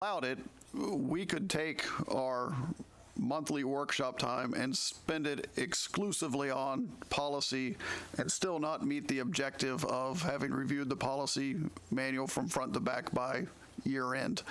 allowed it, we could take our monthly workshop time and spend it exclusively on policy and still not meet the objective of having reviewed the policy manual from front to back by year end.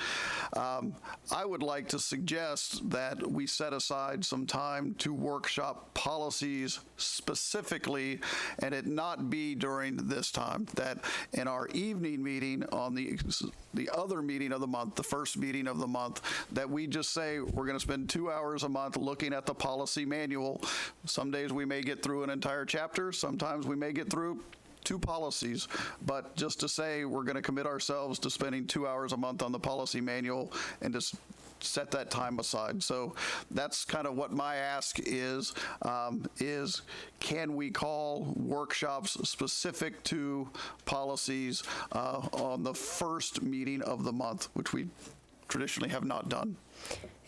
I would like to suggest that we set aside some time to workshop policies specifically, and it not be during this time, that in our evening meeting on the other meeting of the month, the first meeting of the month, that we just say we're going to spend 2 hours a month looking at the policy manual. Some days we may get through an entire chapter, sometimes we may get through 2 policies, but just to say we're going to commit ourselves to spending 2 hours a month on the policy manual and just set that time aside. So that's kind of what my ask is can we call workshops specific to policies on the first meeting of the month, which we traditionally have not done.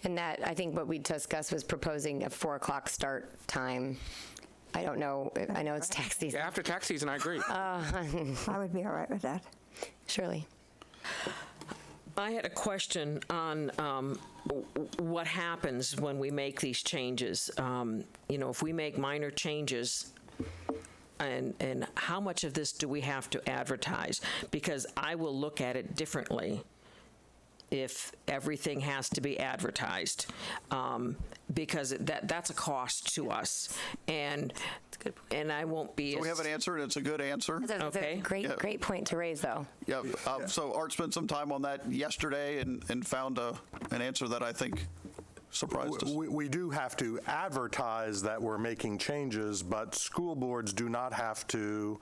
And that, I think what we discussed was proposing a 4 o'clock start time. I don't know, I know it's tax season. Yeah, after tax season, I agree. I would be all right with that. Shirley. I had a question on what happens when we make these changes. If we make minor changes, and how much of this do we have to advertise? Because I will look at it differently if everything has to be advertised, because that's a cost to us, and I won't be. So we have an answer, and it's a good answer. That's a great point to raise, though. Yeah. So Art spent some time on that yesterday and found an answer that I think surprised us. We do have to advertise that we're making changes, but school boards do not have to,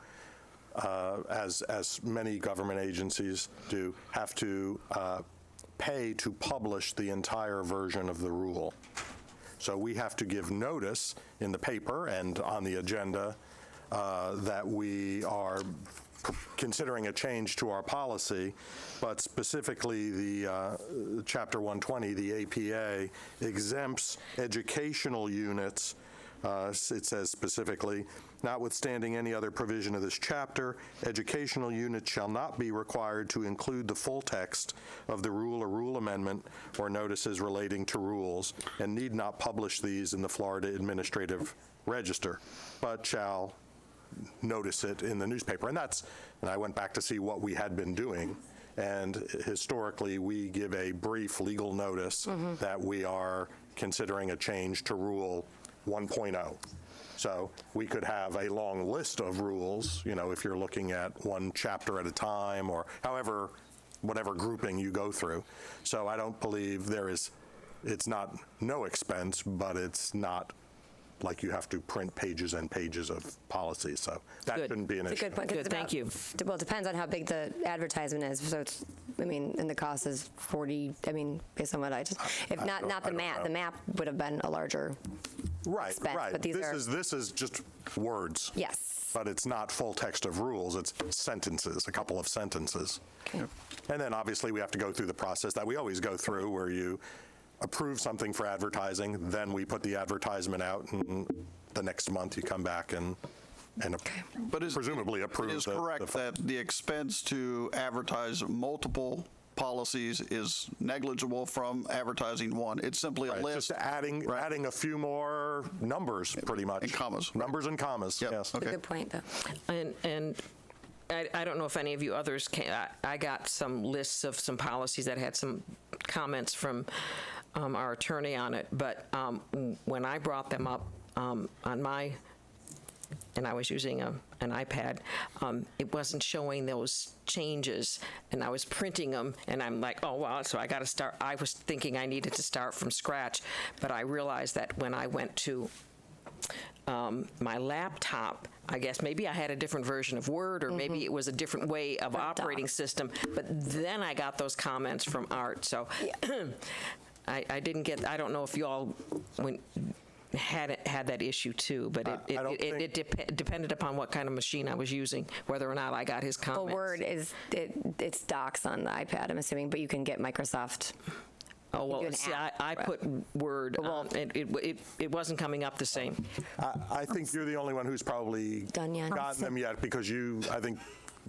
as many government agencies do, have to pay to publish the entire version of the rule. So we have to give notice in the paper and on the agenda that we are considering a change to our policy, but specifically the Chapter 120, the APA, exempts educational units. It says specifically, notwithstanding any other provision of this chapter, educational units shall not be required to include the full text of the rule or rule amendment or notices relating to rules, and need not publish these in the Florida Administrative Register, but shall notice it in the newspaper. And I went back to see what we had been doing, and historically we give a brief legal notice that we are considering a change to Rule 1.0. So we could have a long list of rules, if you're looking at one chapter at a time, or whatever grouping you go through. So I don't believe it's not no expense, but it's not like you have to print pages and pages of policy. So that shouldn't be an issue. It's a good point. Good, thank you. Well, it depends on how big the advertisement is. So it's, and the cost is 40, based on what if not the map. The map would have been a larger expense. Right. But this is just words. Yes. But it's not full text of rules. It's sentences, a couple of sentences. Okay. And then obviously we have to go through the process that we always go through, where you approve something for advertising, then we put the advertisement out, and the next month you come back and presumably approve. It is correct that the expense to advertise multiple policies is negligible from advertising one. It's simply a list. Just adding a few more numbers, pretty much. And commas. Numbers and commas, Yep. yes. Okay. Good point, though. And I don't know if any of you others can. I got some lists of some policies that had some comments from our attorney on it, but when I brought them up on my, and I was using an iPad, it wasn't showing those changes, and I was printing them, and I'm like, oh, wow, so I got to start. I was thinking I needed to start from scratch, but I realized that when I went to my laptop, I guess maybe I had a different version of Word, or maybe it was a different way of operating system, but then I got those comments from Art, so I didn't get, I don't know if you all had that issue too, but it depended upon what kind of machine I was using, whether or not I got his comments. Well, Word it's docs on the iPad, I'm assuming, but you can get Microsoft. Oh, well, see, I put Word on, and it wasn't coming up the same. I think you're the only one who's probably Done yet? gotten them yet, because I think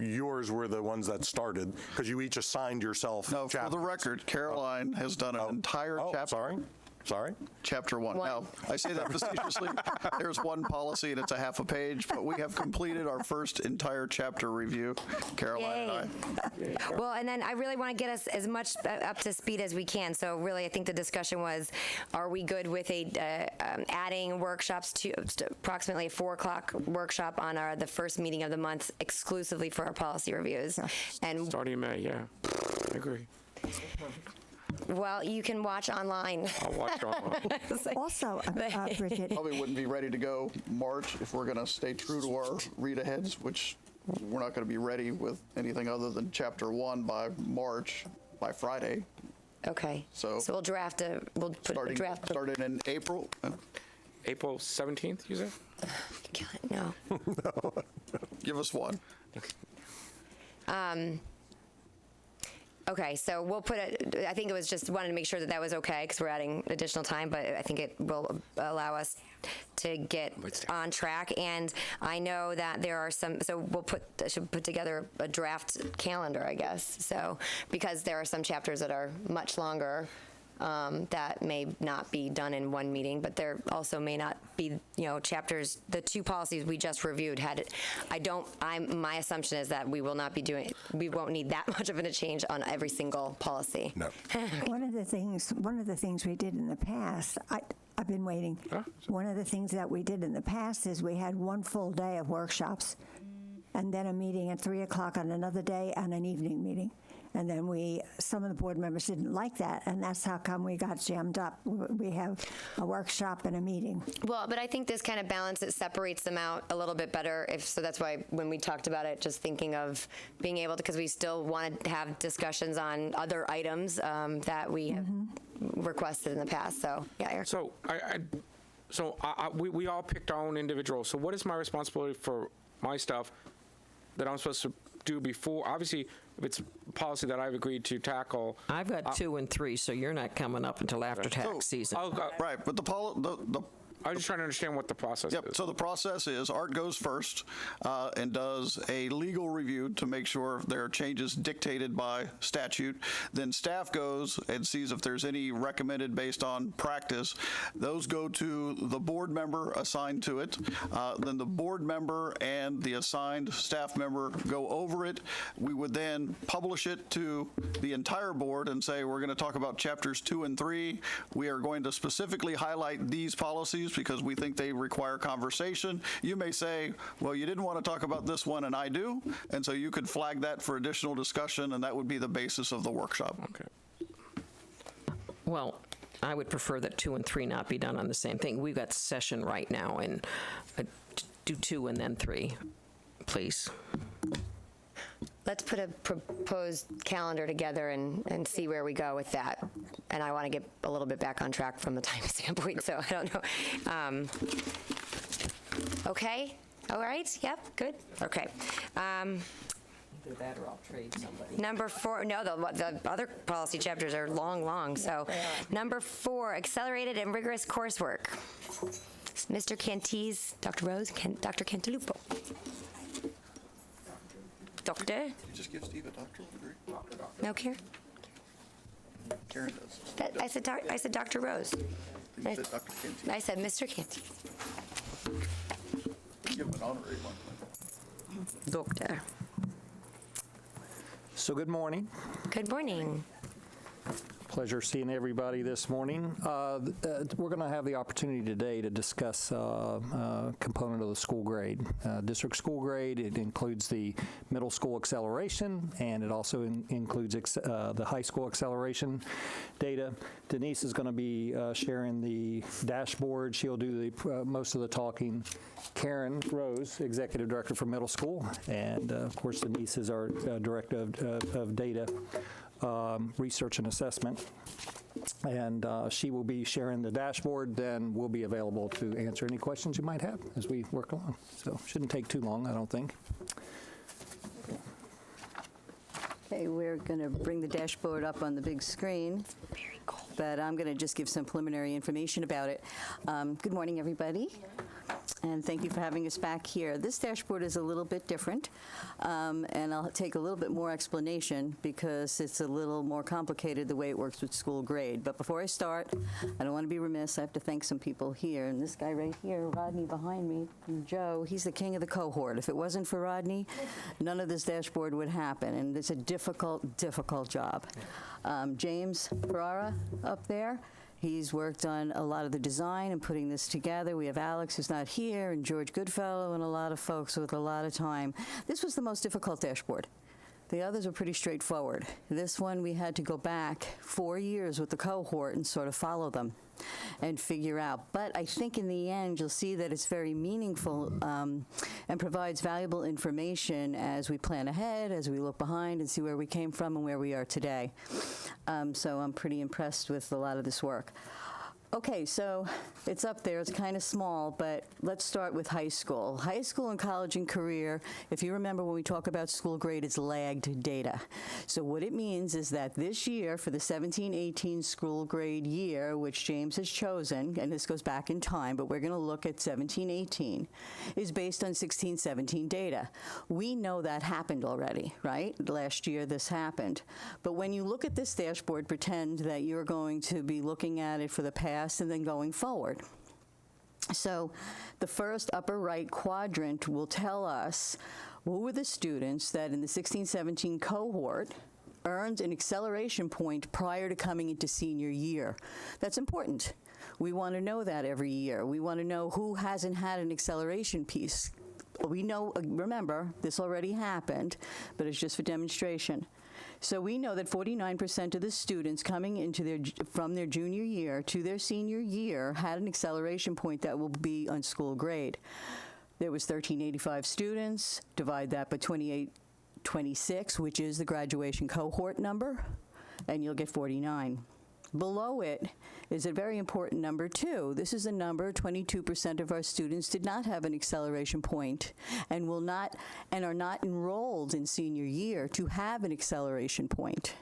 yours were the ones that started, because you each assigned yourself No, for the chapters. record, Caroline has done an entire chapter. Sorry? Chapter 1. Now, I say that facetiously. There's one policy and it's a half a page, but we have completed our first entire chapter review, Caroline and I. Well, and then I really want to get us as much up to speed as we can. So really, I think the discussion was, are we good with adding workshops to approximately a 4 o'clock workshop on the first meeting of the month exclusively for our policy reviews? And Starting in May, yeah. I agree. well, you can watch online. I'll watch online. Also, Bridget, Probably wouldn't be ready to go March if we're going to stay true to our read-aheads, which we're not going to be ready with anything other than Chapter 1 by March, by Friday. Okay. So we'll draft we'll put a draft. Starting in April. April 17th, you said? No. Give us one. Okay, so we'll put I think it was just wanted to make sure that that was okay because we're adding additional time, but I think it will allow us to get on track. And I know that there are some, so should put together a draft calendar, I guess. So, because there are some chapters that are much longer, that may not be done in one meeting, but there also may not be, chapters. The 2 policies we just reviewed had it. My assumption is that we won't need that much of a change on every single policy. No. one of the things we did in the past, I've been waiting. One of the things that we did in the past is we had 1 full day of workshops and then a meeting at 3 o'clock on another day and an evening meeting. And then some of the board members didn't like that, and that's how come we got jammed up. We have a workshop and a meeting. Well, but I think this kind of separates them out a little bit better. So that's why when we talked about it, just thinking of being able to, because we still want to have discussions on other items that we have requested in the past. So, yeah, Eric. So we all picked our own individual. So what is my responsibility for my stuff that I'm supposed to do before? Obviously, if it's a policy that I've agreed to tackle. I've got 2 and 3, so you're not coming up until after tax season. Right, but I was just trying to understand what the process is. So the process is Art goes first and does a legal review to make sure there are changes dictated by statute. Then staff goes and sees if there's any recommended based on practice. Those go to the board member assigned to it. Then the board member and the assigned staff member go over it. We would then publish it to the entire board and say, we're going to talk about chapters 2 and 3. We are going to specifically highlight these policies because we think they require conversation. You may say, well, you didn't want to talk about this one, and I do, and so you could flag that for additional discussion, and that would be the basis of the workshop. Okay. Well, I would prefer that 2 and 3 not be done on the same thing. We've got session right now, and do 2 and then 3, please. Let's put a proposed calendar together and see where we go with that. And I want to get a little bit back on track from the time standpoint, so I don't know. Okay? All right? Yep, good? Okay. Either that or I'll trade somebody. Number 4, no, the other policy chapters are long, so. Number 4, accelerated and rigorous coursework. Mr. Cantiz, Dr. Rose, Dr. Cantalupo. Doctor? You just give Steve a doctoral degree? No, Karen? Karen does. I said Dr. Rose. You said Dr. Canty. I said Mr. Canty. Give him an honorary one. Doctor. So good morning. Good morning. Pleasure seeing everybody this morning. We're going to have the opportunity today to discuss a component of the school grade. District school grade, it includes the middle school acceleration, and it also includes the high school acceleration data. Denise is going to be sharing the dashboard. She'll do most of the talking. Karen Rose, Executive Director for Middle School, and of course Denise is our Director of Data. Research and assessment, and she will be sharing the dashboard. Then we'll be available to answer any questions you might have as we work along. So shouldn't take too long, I don't think. Okay, we're going to bring the dashboard up on the big screen, but I'm going to just give some preliminary information about it. Good morning, everybody. And thank you for having us back here. This dashboard is a little bit different, and I'll take a little bit more explanation because it's a little more complicated the way it works with school grade. But before I start, I don't want to be remiss. I have to thank some people here. And this guy right here, Rodney behind me, Joe, he's the king of the cohort. If it wasn't for Rodney, none of this dashboard would happen. And it's a difficult, difficult job. James Ferrara up there. He's worked on a lot of the design and putting this together. We have Alex, who's not here, and George Goodfellow, and a lot of folks with a lot of time. This was the most difficult dashboard. The others were pretty straightforward. This one, we had to go back 4 years with the cohort and sort of follow them and figure out. But I think in the end, you'll see that it's very meaningful and provides valuable information as we plan ahead, as we look behind and see where we came from and where we are today. So I'm pretty impressed with a lot of this work. Okay, so it's up there. It's kind of small, but let's start with high school. High school and college and career, if you remember when we talk about school grade, it's lagged data. So what it means is that this year, for the 17-18 school grade year, which James has chosen, and this goes back in time, but we're going to look at 17-18, is based on 16-17 data. We know that happened already, right? Last year this happened. But when you look at this dashboard, pretend that you're going to be looking at it for the past and then going forward. So the first upper right quadrant will tell us who were the students that in the 16-17 cohort earned an acceleration point prior to coming into senior year. That's important. We want to know that every year. We want to know who hasn't had an acceleration piece. We know, remember, this already happened, but it's just for demonstration. So we know that 49% of the students coming into from their junior year to their senior year had an acceleration point that will be on school grade. There was 1,385 students. Divide that by 2826, which is the graduation cohort number, and you'll get 49. Below it is a very important number, too. This is a number, 22% of our students did not have an acceleration point and will not, and are not enrolled in senior year to have an acceleration point.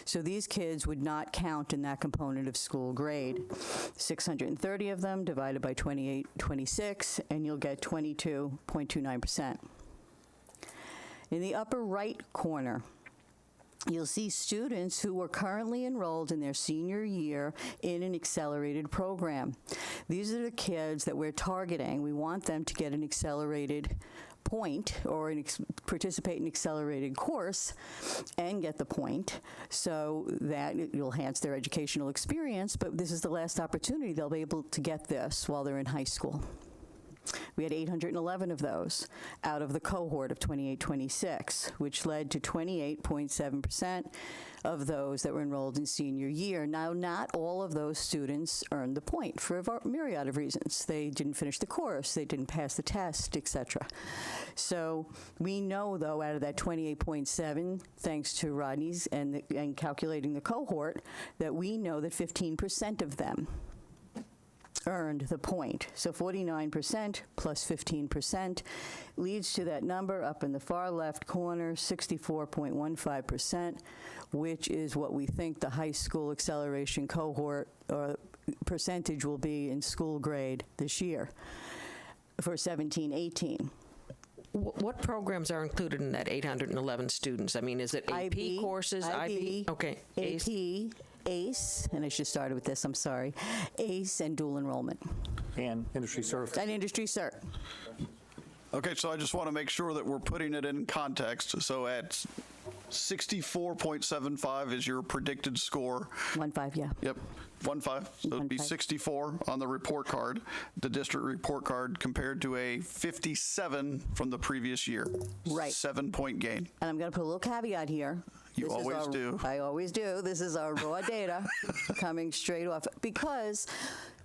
So these kids would not count in that component of school grade. 630 of them divided by 2826, and you'll get 22.29%. In the upper right corner, you'll see students who were currently enrolled in their senior year in an accelerated program. These are the kids that we're targeting. We want them to get an accelerated point or participate in an accelerated course and get the point so that it will enhance their educational experience, but this is the last opportunity they'll be able to get this while they're in high school. We had 811 of those out of the cohort of 2826, which led to 28.7% of those that were enrolled in senior year. Now, not all of those students earned the point for a myriad of reasons. They didn't finish the course, they didn't pass the test, etc. So we know, though, out of that 28.7, thanks to Rodney's and calculating the cohort, that we know that 15% of them earned the point. So 49% plus 15% leads to that number up in the far left corner, 64.15%, which is what we think the high school acceleration cohort or percentage will be in school grade this year for 17-18. What programs are included in that 811 students? I mean, is it AP courses? IB, okay. AP, ACE, and I should have started with this, I'm sorry, ACE and dual enrollment. And industry cert. And industry cert. Okay, so I just want to make sure that we're putting it in context. So at 64.75 is your predicted score. 1.5, yeah. Yep, 1.5. So it'd be 1.5. 64 on the report card, the district report card, compared to a 57 from the previous year. Right. 7-point gain. And I'm going to put a little caveat here. You always do. I always do. This is our raw data coming straight off. Because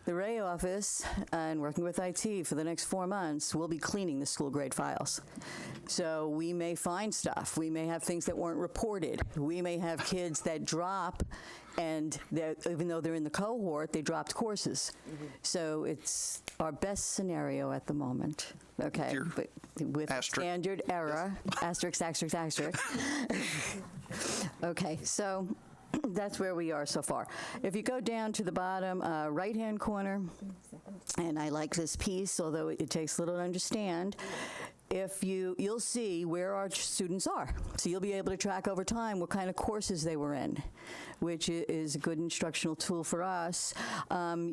the Ray office and working with IT for the next 4 months, we'll be cleaning the school grade files. So we may find stuff. We may have things that weren't reported. We may have kids that drop, and even though they're in the cohort, they dropped courses. So it's our best scenario at the moment. Okay, but with asterisk. Standard error, asterisk, asterisk, asterisk. Okay, so that's where we are so far. If you go down to the bottom right-hand corner, and I like this piece, although it takes a little to understand, you'll see where our students are. So you'll be able to track over time what kind of courses they were in, which is a good instructional tool for us.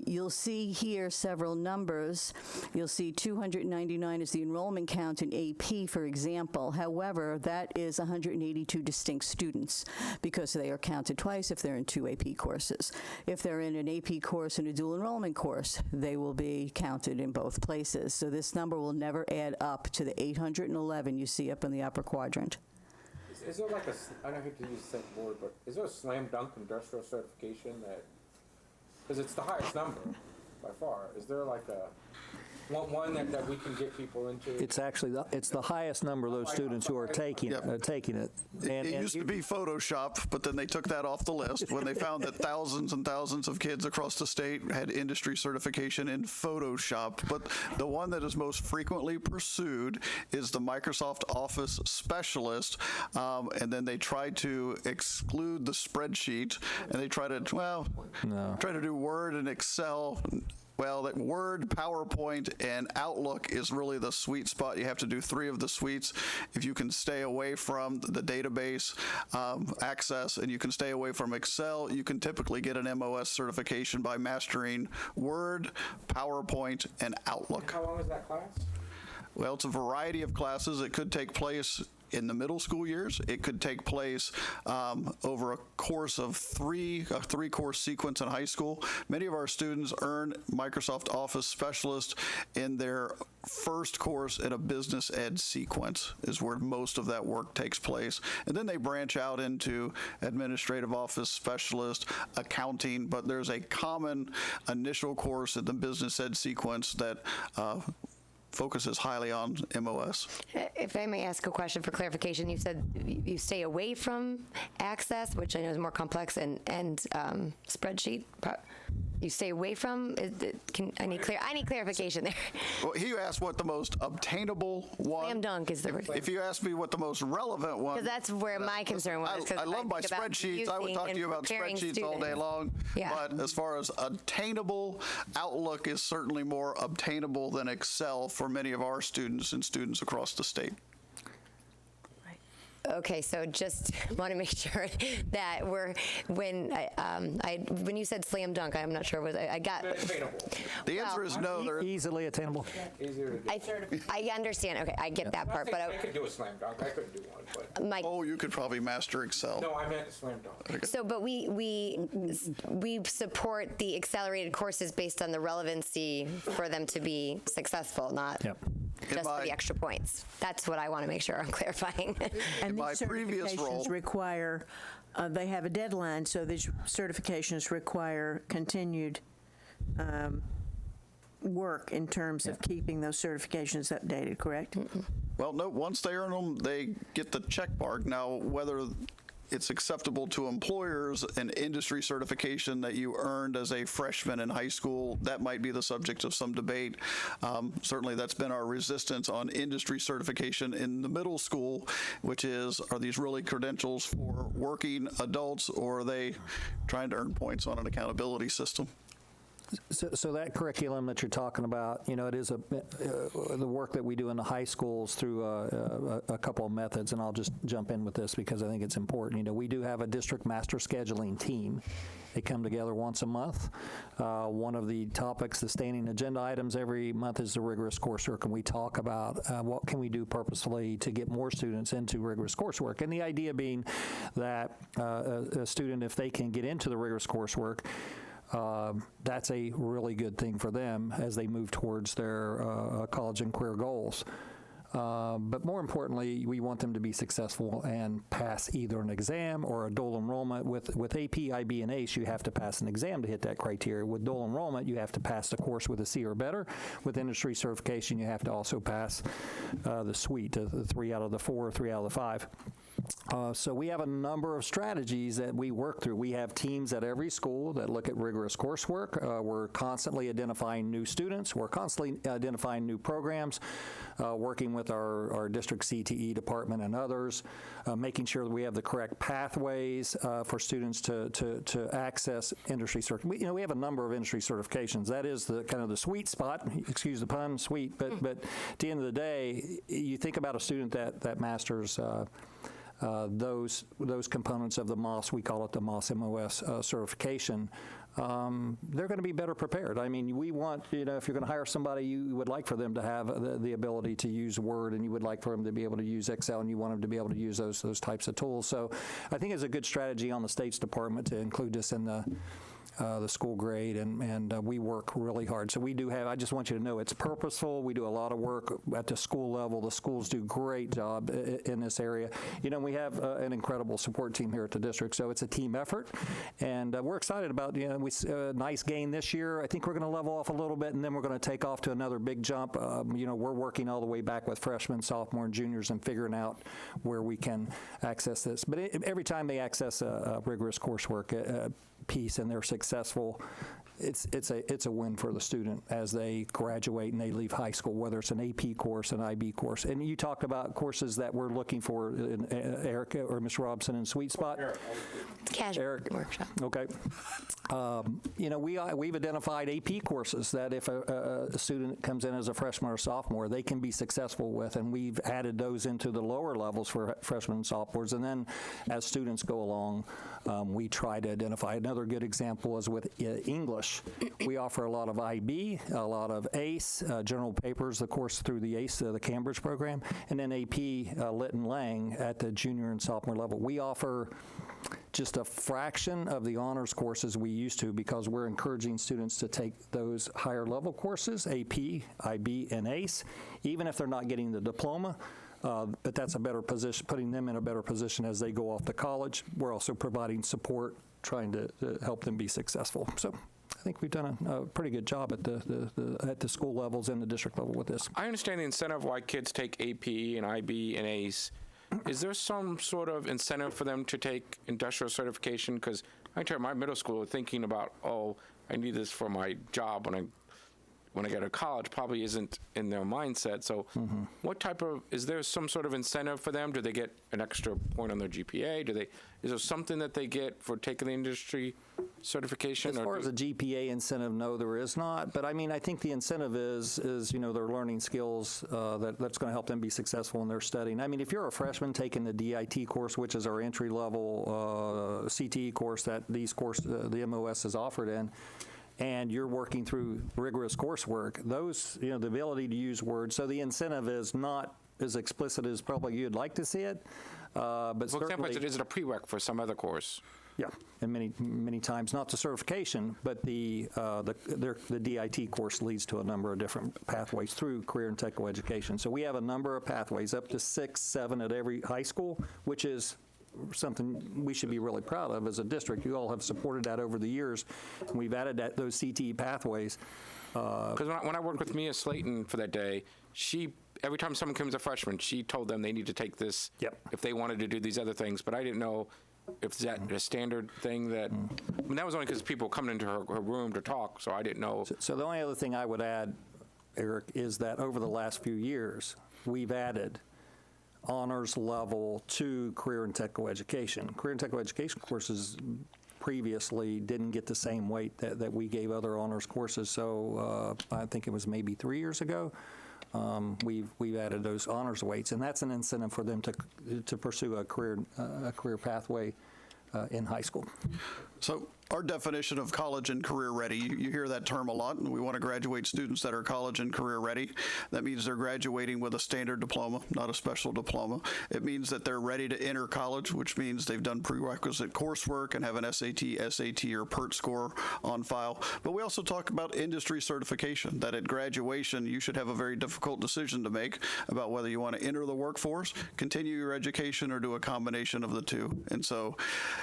You'll see here several numbers. You'll see 299 is the enrollment count in AP, for example. However, that is 182 distinct students because they are counted twice if they're in 2 AP courses. If they're in an AP course and a dual enrollment course, they will be counted in both places. So this number will never add up to the 811 you see up in the upper quadrant. Is there like I don't hate to use the same word, but is there a slam dunk industrial certification that, because it's the highest number by far, is there like one that we can get people into? It's actually it's the highest number of those students who are taking it. It used to be Photoshop, but then they took that off the list when they found that thousands and thousands of kids across the state had industry certification in Photoshop. But the one that is most frequently pursued is the Microsoft Office Specialist, and then they try to exclude the spreadsheet, and they try to do Word and Excel. Well, that Word, PowerPoint, and Outlook is really the sweet spot. You have to do 3 of the suites. If you can stay away from the database access and you can stay away from Excel, you can typically get an MOS certification by mastering Word, PowerPoint, and Outlook. How long is that class? Well, it's a variety of classes. It could take place in the middle school years. It could take place over a course of a 3-course sequence in high school. Many of our students earn Microsoft Office Specialist in their first course in a business ed sequence is where most of that work takes place. And then they branch out into Administrative Office Specialist, accounting, but there's a common initial course in the business ed sequence that focuses highly on MOS. If I may ask a question for clarification, you said you stay away from Access, which I know is more complex, and spreadsheet. You stay away from? I need clarification there. Well, he asked what the most obtainable one. Slam dunk is the. If you ask me what the most relevant one. Because that's where my concern was. I love my spreadsheets. I would talk to you about spreadsheets all day long. Yeah. But as far as attainable, Outlook is certainly more obtainable than Excel for many of our students and students across the state. Okay, so just want to make sure that when you said slam dunk, I'm not sure I got. The answer is no. They're easily attainable. I understand. Okay, I get that part, but I could do a slam dunk. I couldn't do one, but you could probably master Excel. no, I meant a slam dunk. Okay. So, but we support the accelerated courses based on the relevancy for them to be successful, not just for the extra points. That's what I want to make sure I'm clarifying. And my these previous role- certifications require, they have a deadline, so these certifications require continued work in terms of keeping those certifications updated, correct? Well, no, once they earn them, they get the check mark. Now, whether it's acceptable to employers, an industry certification that you earned as a freshman in high school, that might be the subject of some debate. Certainly that's been our resistance on industry certification in the middle school, which is, are these really credentials for working adults, or are they trying to earn points on an accountability system? So that curriculum that you're talking about, it is the work that we do in the high schools through a couple of methods, and I'll just jump in with this because I think it's important. We do have a district master scheduling team. They come together once a month. One of the topics, the standing agenda items every month is the rigorous coursework, and we talk about what can we do purposefully to get more students into rigorous coursework. And the idea being that a student, if they can get into the rigorous coursework, that's a really good thing for them as they move towards their college and career goals. But more importantly, we want them to be successful and pass either an exam or a dual enrollment. With AP, IB, and ACE, you have to pass an exam to hit that criteria. With dual enrollment, you have to pass the course with a C or better. With industry certification, you have to also pass the suite, the 3 out of the 4, 3 out of the 5. So we have a number of strategies that we work through. We have teams at every school that look at rigorous coursework. We're constantly identifying new students. We're constantly identifying new programs, working with our district CTE department and others, making sure that we have the correct pathways for students to access industry certification. We have a number of industry certifications. That is the kind of the sweet spot. Excuse the pun, sweet. But at the end of the day, you think about a student that masters those components of the MOS, we call it the MOS certification, they're going to be better prepared. I mean, we want, if you're going to hire somebody, you would like for them to have the ability to use Word, and you would like for them to be able to use Excel, and you want them to be able to use those types of tools. So I think it's a good strategy on the State's Department to include this in the school grade, and we work really hard. So we do have, I just want you to know, it's purposeful. We do a lot of work at the school level. The schools do a great job in this area. We have an incredible support team here at the district, so it's a team effort, and we're excited about, nice gain this year. I think we're going to level off a little bit, and then we're going to take off to another big jump. We're working all the way back with freshmen, sophomore, and juniors and figuring out where we can access this. But every time they access a rigorous coursework piece and they're successful, it's a win for the student as they graduate and they leave high school, whether it's an AP course, an IB course. And you talked about courses that we're looking for, Eric or Ms. Robson, in Sweet Spot. Casual Eric. workshop. Okay. We've identified AP courses that if a student comes in as a freshman or sophomore, they can be successful with, and we've added those into the lower levels for freshmen and sophomores. And then as students go along, we try to identify. Another good example is with English. We offer a lot of IB, a lot of ACE, general papers, the course through the ACE, the Cambridge program, and then AP, Lit and Lang at the junior and sophomore level. We offer just a fraction of the honors courses we used to, because we're encouraging students to take those higher level courses, AP, IB, and ACE, even if they're not getting the diploma. But that's a better position, putting them in a better position as they go off to college. We're also providing support, trying to help them be successful. So I think we've done a pretty good job at the school levels and the district level with this. I understand the incentive why kids take AP and IB and ACE. Is there some sort of incentive for them to take industrial certification? Because I tell my middle school thinking about, I need this for my job when I get to college, probably isn't in their mindset. So is there some sort of incentive for them? Do they get an extra point on their GPA? Is there something that they get for taking the industry certification? As far as a GPA incentive, no, there is not. But I mean, I think the incentive is their learning skills that's going to help them be successful in their studying. I mean, if you're a freshman taking the DIT course, which is our entry-level CTE course that the MOS is offered in, and you're working through rigorous coursework, those, the ability to use Word. So the incentive is not as explicit as probably you'd like to see it. But for example, is it a prereq for some other course? Yeah, and many times not the certification, but the DIT course leads to a number of different pathways through career and technical education. So we have a number of pathways, up to 6, 7 at every high school, which is something we should be really proud of as a district. You all have supported that over the years, and we've added those CTE pathways. Because when I worked with Mia Slayton for that day, every time someone comes a freshman, she told them they need to take this if they wanted to do these other things. But I didn't know if that's a standard thing that. I mean, that was only because people coming into her room to talk, so I didn't know. So the only other thing I would add, Eric, is that over the last few years, we've added honors level to career and technical education. Career and technical education courses previously didn't get the same weight that we gave other honors courses. So I think it was maybe 3 years ago. We've added those honors weights, and that's an incentive for them to pursue a career pathway in high school. So our definition of college and career ready, you hear that term a lot, and we want to graduate students that are college and career ready. That means they're graduating with a standard diploma, not a special diploma. It means that they're ready to enter college, which means they've done prerequisite coursework and have an SAT, SAT, or PERT score on file. But we also talk about industry certification, that at graduation you should have a very difficult decision to make about whether you want to enter the workforce, continue your education, or do a combination of the two. And so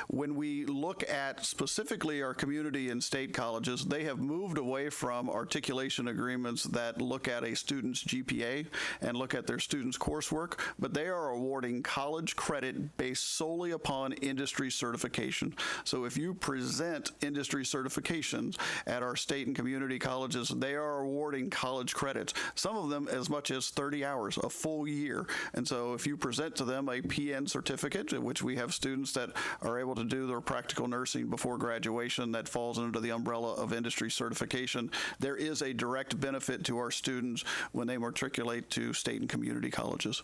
when we look at specific specifically our community and state colleges, they have moved away from articulation agreements that look at a student's GPA and look at their students' coursework, but they are awarding college credit based solely upon industry certification. So if you present industry certifications at our state and community colleges, they are awarding college credits, some of them as much as 30 hours, a full year. And so if you present to them a PN certificate, which we have students that are able to do their practical nursing before graduation that falls under the umbrella of industry certification, there is a direct benefit to our students when they matriculate to state and community colleges.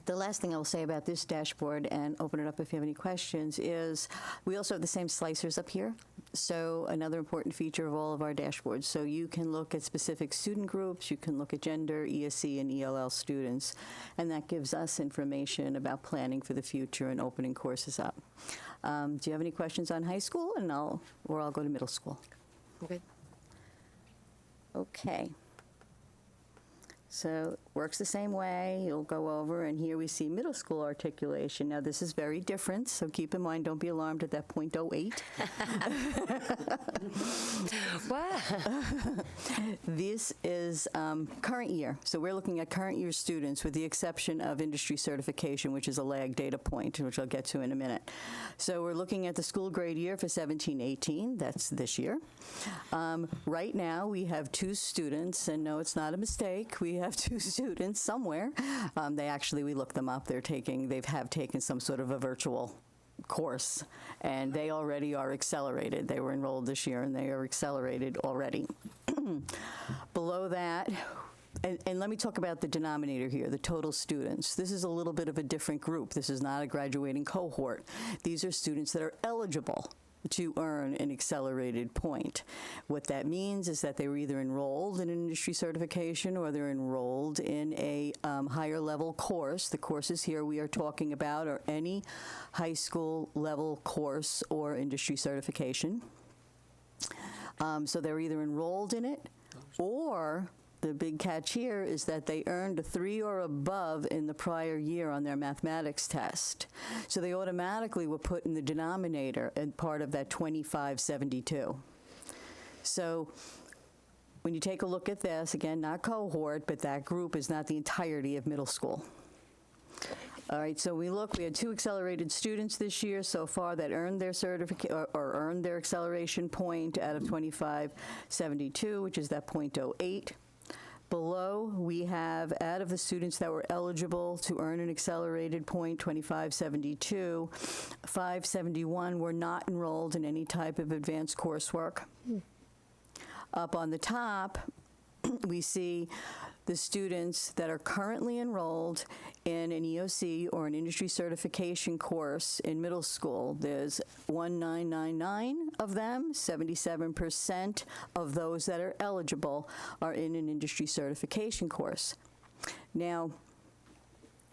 The last thing I'll say about this dashboard, and open it up if you have any questions, is we also have the same slicers up here. So another important feature of all of our dashboards. So you can look at specific student groups, you can look at gender, ESC, and ELL students, and that gives us information about planning for the future and opening courses up. Do you have any questions on high school? And I'll go to middle school. Okay. Okay. So works the same way. You'll go over, and here we see middle school articulation. Now, this is very different, so keep in mind, don't be alarmed at that .08. Wow. This is current year. So we're looking at current year students with the exception of industry certification, which is a lag data point, which I'll get to in a minute. So we're looking at the school grade year for 17-18. That's this year. Right now, we have 2 students, and no, it's not a mistake. We have 2 students somewhere. We looked them up. They have taken some sort of a virtual course, and they already are accelerated. They were enrolled this year, and they are accelerated already. Below that, and let me talk about the denominator here, the total students. This is a little bit of a different group. This is not a graduating cohort. These are students that are eligible to earn an accelerated point. What that means is that they were either enrolled in an industry certification or they're enrolled in a higher level course. The courses here we are talking about are any high school level course or industry certification. So they're either enrolled in it, or the big catch here is that they earned a 3 or above in the prior year on their mathematics test. So they automatically were put in the denominator and part of that 2572. So when you take a look at this, again, not cohort, but that group is not the entirety of middle school. All right, so we had 2 accelerated students this year so far that earned their certificate or earned their acceleration point out of 2572, which is that .08. Below, we have, out of the students that were eligible to earn an accelerated point, 2572, 571 were not enrolled in any type of advanced coursework. Up on the top, we see the students that are currently enrolled in an EOC or an industry certification course in middle school. There's 1999 of them. 77% of those that are eligible are in an industry certification course. Now,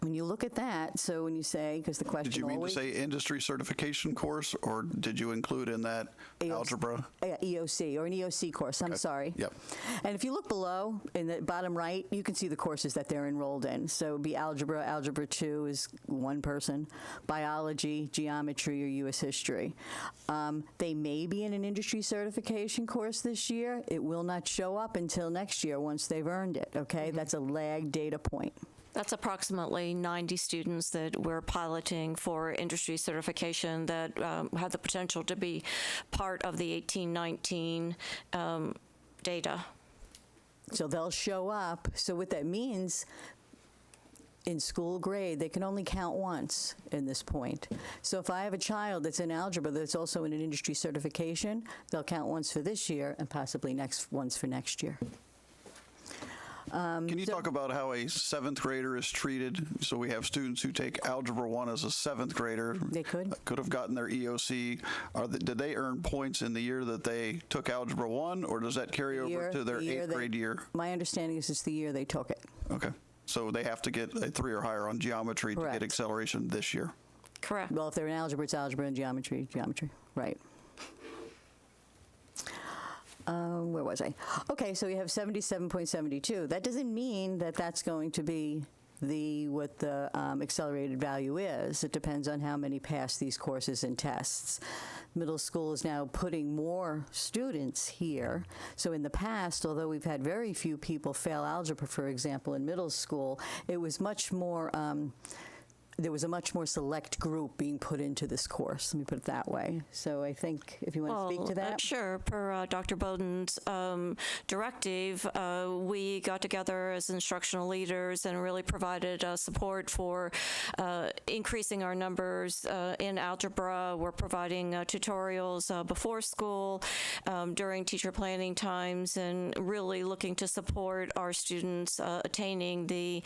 when you look at that, so when you say, because the question Did you mean always, to say industry certification course, or did you include in that algebra? EOC, or an EOC course, I'm sorry. Yep. And if you look below, in the bottom right, you can see the courses that they're enrolled in. So it would be algebra, algebra 2 is one person, biology, geometry, or U.S. history. They may be in an industry certification course this year. It will not show up until next year once they've earned it, okay? Mm-hmm. That's a lag data point. That's approximately 90 students that we're piloting for industry certification that have the potential to be part of the 18-19 data. So they'll show up. So what that means, in school grade, they can only count once in this point. So if I have a child that's in algebra that's also in an industry certification, they'll count once for this year and possibly once for next year. Can you talk about how a 7th grader is treated? So we have students who take Algebra 1 as a 7th grader. They could have gotten their EOC. Did they earn points in the year that they took Algebra 1, or does that carry over to their 8th grade year? My understanding is it's the year they took it. Okay. So they have to get a 3 or higher on geometry to get acceleration this year. Correct. Well, if they're in algebra, it's algebra, and geometry, geometry. Right. Where was I? Okay, so you have 77.72. That doesn't mean that that's going to be what the accelerated value is. It depends on how many pass these courses and tests. Middle school is now putting more students here. So in the past, although we've had very few people fail algebra, for example, in middle school, it was much more, there was a much more select group being put into this course, let me put it that way. So I think if you want to speak to that. Sure. Per Dr. Bowden's directive, we got together as instructional leaders and really provided support for increasing our numbers in algebra. We're providing tutorials before school, during teacher planning times, and really looking to support our students attaining the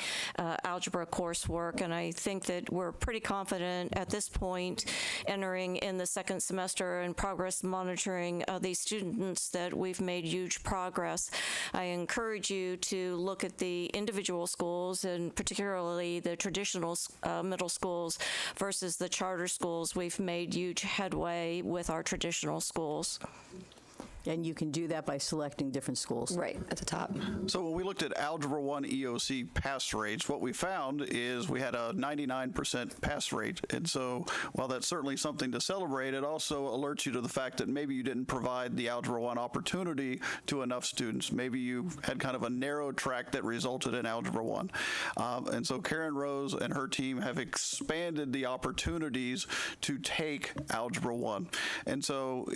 algebra coursework. And I think that we're pretty confident at this point, entering in the second semester and progress monitoring these students, that we've made huge progress. I encourage you to look at the individual schools, and particularly the traditional middle schools versus the charter schools. We've made huge headway with our traditional schools. And you can do that by selecting different schools. Right, at the top. So when we looked at Algebra 1 EOC pass rates, what we found is we had a 99% pass rate. And so while that's certainly something to celebrate, it also alerts you to the fact that maybe you didn't provide the Algebra 1 opportunity to enough students. Maybe you had kind of a narrow track that resulted in Algebra 1. And so Karen Rose and her team have expanded the opportunities to take Algebra 1. And so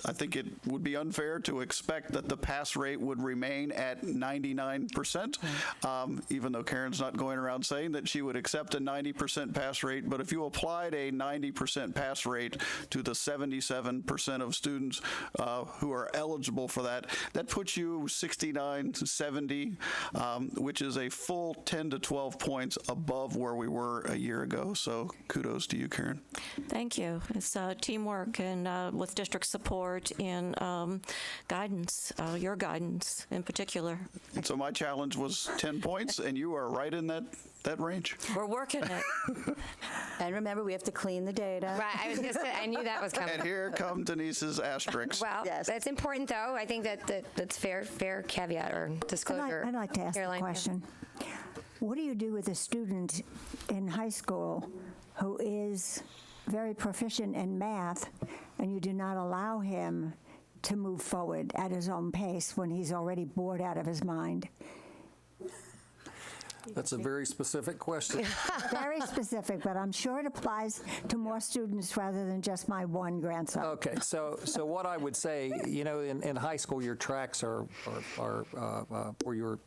I think it would be unfair to expect that the pass rate would remain at 99%, even though Karen's not going around saying that she would accept a 90% pass rate. But if you applied a 90% pass rate to the 77% of students who are eligible for that, that puts you 69 to 70, which is a full 10 to 12 points above where we were a year ago. So kudos to you, Karen. Thank you. It's teamwork and with district support and guidance, your guidance in particular. And so my challenge was 10 points, and you are right in that range. We're working it. And remember, we have to clean the data. Right, I was going to say, I knew that was coming. And here come Denise's asterisks. Well, Yes. that's important, though. I think that's fair caveat or disclosure. I'd like to ask a Caroline, question. What do you do with a student in high school who is very proficient in math, and you do not allow him to move forward at his own pace when he's already bored out of his mind? That's a very specific question. Very specific, but I'm sure it applies to more students rather than just my one grandson. Okay, so what I would say, you know, in high school, your tracks are or your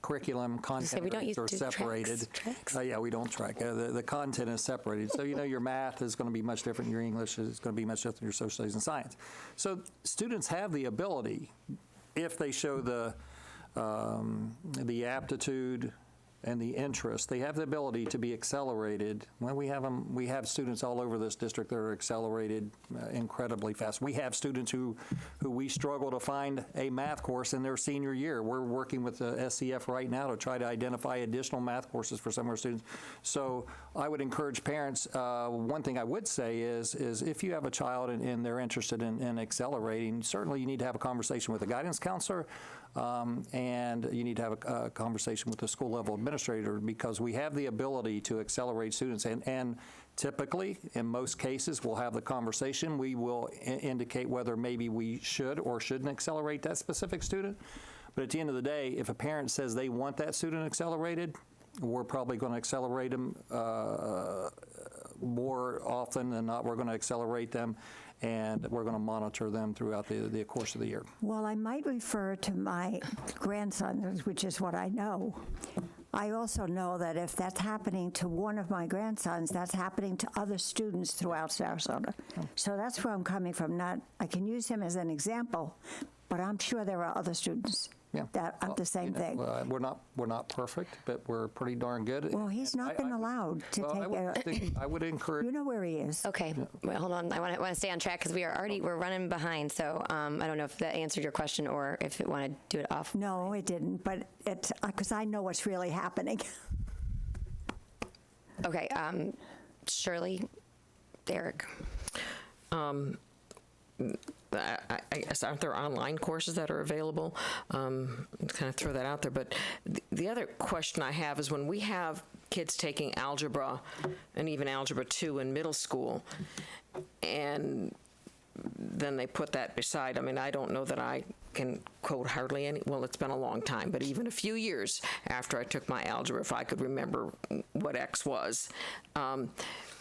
curriculum content we don't are do separated. tracks. Yeah, we don't track. The content is separated. So, you know, your math is going to be much different. Your English is going to be much different than your social studies and science. So students have the ability, if they show the aptitude and the interest, they have the ability to be accelerated. When we have students all over this district that are accelerated incredibly fast. We have students who we struggle to find a math course in their senior year. We're working with the SCF right now to try to identify additional math courses for some of our students. So I would encourage parents, one thing I would say is if you have a child and they're interested in accelerating, certainly you need to have a conversation with a guidance counselor, and you need to have a conversation with the school level administrator, because we have the ability to accelerate students. And typically, in most cases, we'll have the conversation. We will indicate whether maybe we should or shouldn't accelerate that specific student. But at the end of the day, if a parent says they want that student accelerated, we're probably going to accelerate them more often than not. We're going to accelerate them, and we're going to monitor them throughout the course of the year. Well, I might refer to my grandson, which is what I know. I also know that if that's happening to one of my grandsons, that's happening to other students throughout Sarasota. So that's where I'm coming from. I can use him as an example, but I'm sure there are other students that are the same thing. We're not perfect, but we're pretty darn good. Well, he's not been allowed to take I would encourage. You know where he is. Okay, well, hold on. I want to stay on track because we're running behind. So I don't know if that answered your question or if you want to do it off. No, it didn't, but it's because I know what's really happening. Okay, Shirley, Derek. I guess, aren't there online courses that are available? Kind of throw that out there. But the other question I have is when we have kids taking algebra and even algebra 2 in middle school, and then they put that beside. I mean, I don't know that I can quote hardly any, well, it's been a long time, but even a few years after I took my algebra, if I could remember what X was.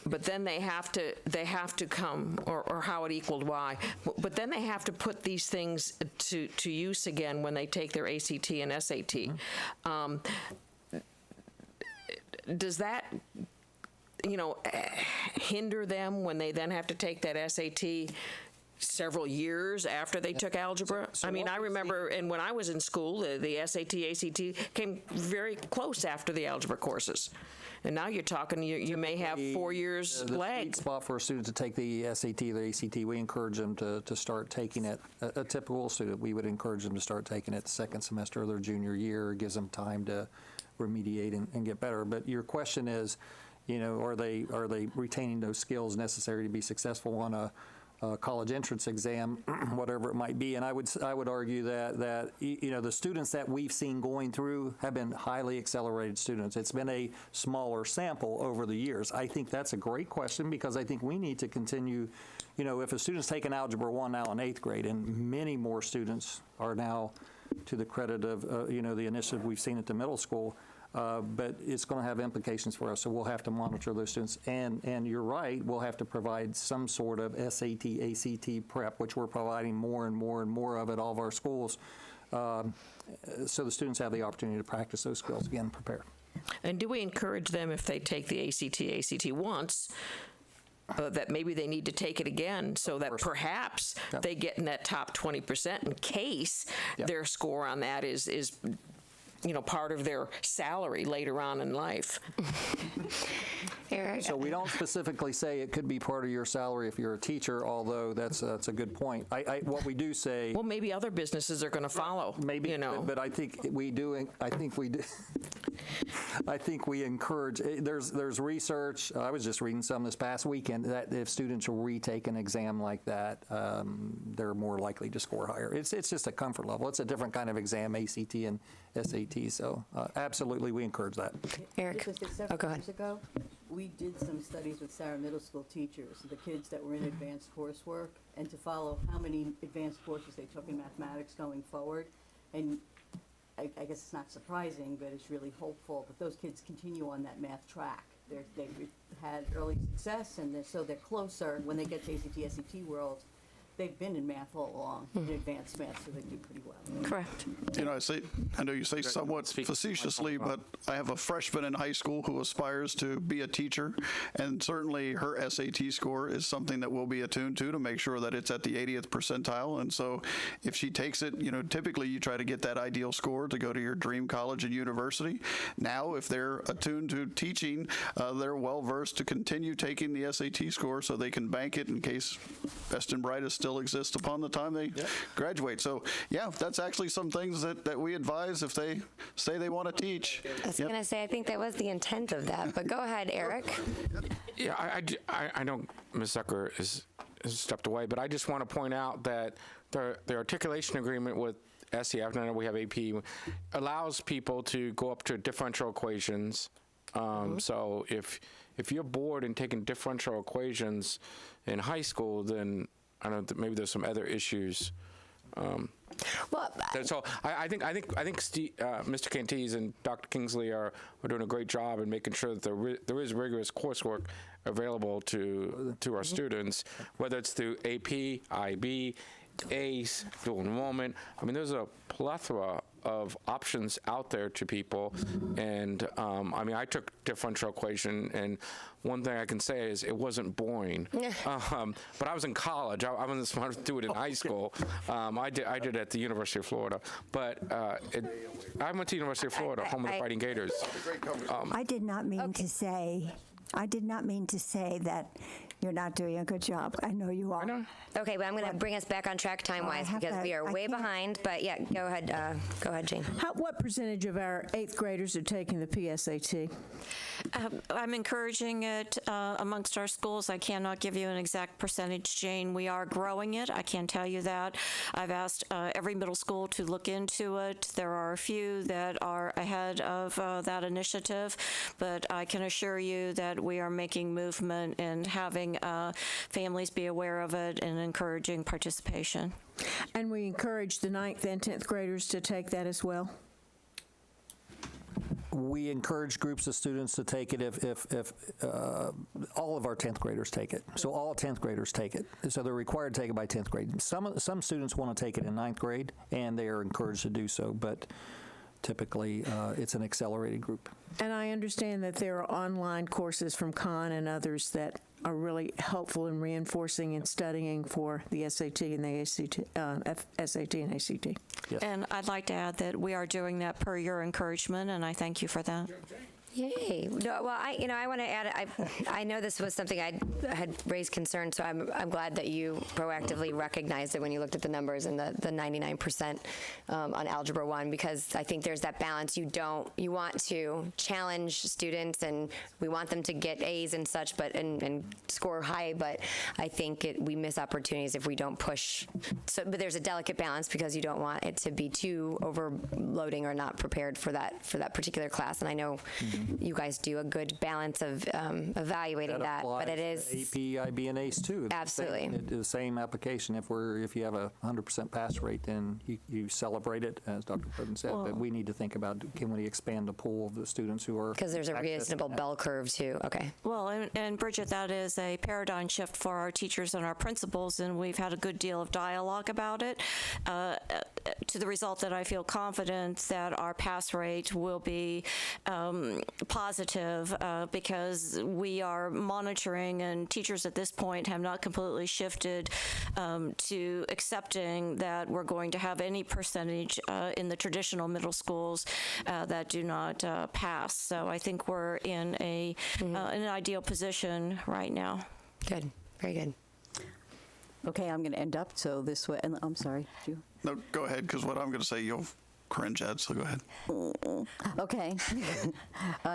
But then they have to come, or how it equaled Y. But then they have to put these things to use again when they take their ACT and SAT. Does that, hinder them when they then have to take that SAT several years after they took algebra? I mean, I remember, and when I was in school, the SAT, ACT came very close after the algebra courses. And now you're talking, you may have 4 years The lag. sweet spot for a student to take the SAT or the ACT, we encourage them to start taking it. A typical student, we would encourage them to start taking it the second semester of their junior year. It gives them time to remediate and get better. But your question is, are they retaining those skills necessary to be successful on a college entrance exam, whatever it might be? And I would argue that the students that we've seen going through have been highly accelerated students. It's been a smaller sample over the years. I think that's a great question, because I think we need to continue. If a student's taking Algebra 1 now in 8th grade, and many more students are now, to the credit of the initiative we've seen at the middle school. But it's going to have implications for us, so we'll have to monitor those students. And you're right, we'll have to provide some sort of SAT, ACT prep, which we're providing more and more and more of at all of our schools, so the students have the opportunity to practice those skills again, prepare. And do we encourage them, if they take the ACT once, that maybe they need to take it again, so that perhaps they get in that top 20% in case their score on that is part of their salary later on in life? Eric? So we don't specifically say it could be part of your salary if you're a teacher, although that's a good point. What we do say. Well, maybe other businesses are going to follow. Maybe, but I think we do. I think we do. I think we encourage. There's research. I was just reading some this past weekend that if students retake an exam like that, they're more likely to score higher. It's just a comfort level. It's a different kind of exam, ACT and SAT. So absolutely, we encourage that. Eric? Go ahead. Years ago, we did some studies with Sarah Middle School teachers, the kids that were in advanced coursework, and to follow how many advanced courses they took in mathematics going forward. And I guess it's not surprising, but it's really hopeful that those kids continue on that math track. They've had early success, and so they're closer when they get to ACT, SAT world. They've been in math all along, in advanced math, so they do pretty well. Correct. I know you say somewhat facetiously, but I have a freshman in high school who aspires to be a teacher, and certainly her SAT score is something that we'll be attuned to make sure that it's at the 80th percentile. And so if she takes it, typically you try to get that ideal score to go to your dream college and university. Now, if they're attuned to teaching, they're well-versed to continue taking the SAT score so they can bank it in case best and brightest still exists upon the time they graduate. So, that's actually some things that we advise if they say they want to teach. I was going to say, I think that was the intent of that, but go ahead, Eric. Yeah, I know Ms. Zucker has stepped away, but I just want to point out that the articulation agreement with SEF, I know we have AP, allows people to go up to differential equations. So if you're bored in taking differential equations in high school, then I don't know, maybe there's some other issues. So I think Mr. Canties and Dr. Kingsley are doing a great job in making sure that there is rigorous coursework available to our students, whether it's through AP, IB, ACE, dual enrollment. I mean, there's a plethora of options out there to people. And I took differential equation, and one thing I can say is it wasn't boring. But I was in college. I wasn't smart to do it in high school. I did it at the University of Florida. But I went to the University of Florida, home of the Fighting Gators. I did not mean to say. I did not mean to say that you're not doing a good job. I know you are. I know. Okay, but I'm going to bring us back on track time-wise because we are way behind. But go ahead, Jane. What percentage of our 8th graders are taking the PSAT? I'm encouraging it amongst our schools. I cannot give you an exact percentage, Jane. We are growing it. I can tell you that. I've asked every middle school to look into it. There are a few that are ahead of that initiative, but I can assure you that we are making movement and having families be aware of it and encouraging participation. And we encourage the 9th and 10th graders to take that as well. We encourage groups of students to take it if all of our 10th graders take it. So all 10th graders take it. So they're required to take it by 10th grade. Some students want to take it in 9th grade, and they are encouraged to do so, but typically it's an accelerated group. And I understand that there are online courses from Khan and others that are really helpful in reinforcing and studying for the SAT and the SAT and ACT. Yes. And I'd like to add that we are doing that per your encouragement, and I thank you for that. Yay. No, well, I want to add, I know this was something I had raised concern, so I'm glad that you proactively recognized it when you looked at the numbers and the 99% on Algebra 1, because I think there's that balance. You want to challenge students, and we want them to get A's and such, but and score high, but I think we miss opportunities if we don't push. So, but there's a delicate balance, because you don't want it to be too overloading or not prepared for that particular class, and I know you guys do a good balance of evaluating that, but it is AP, IB, and ACE too. Absolutely. The same application. If you have a 100% pass rate, then you celebrate it, as Dr. Pruden said. But we need to think about, can we expand the pool of the students who are, because there's a reasonable bell curve too. Okay. Well, and Bridget, that is a paradigm shift for our teachers and our principals, and we've had a good deal of dialogue about it, to the result that I feel confident that our pass rate will be positive, because we are monitoring, and teachers at this point have not completely shifted to accepting that we're going to have any percentage in the traditional middle schools that do not pass. So I think we're in an ideal position right now. Good. Very good. Okay, I'm going to end up so this way. And I'm sorry. No, go ahead, because what I'm going to say, you'll cringe at, so go ahead. Okay.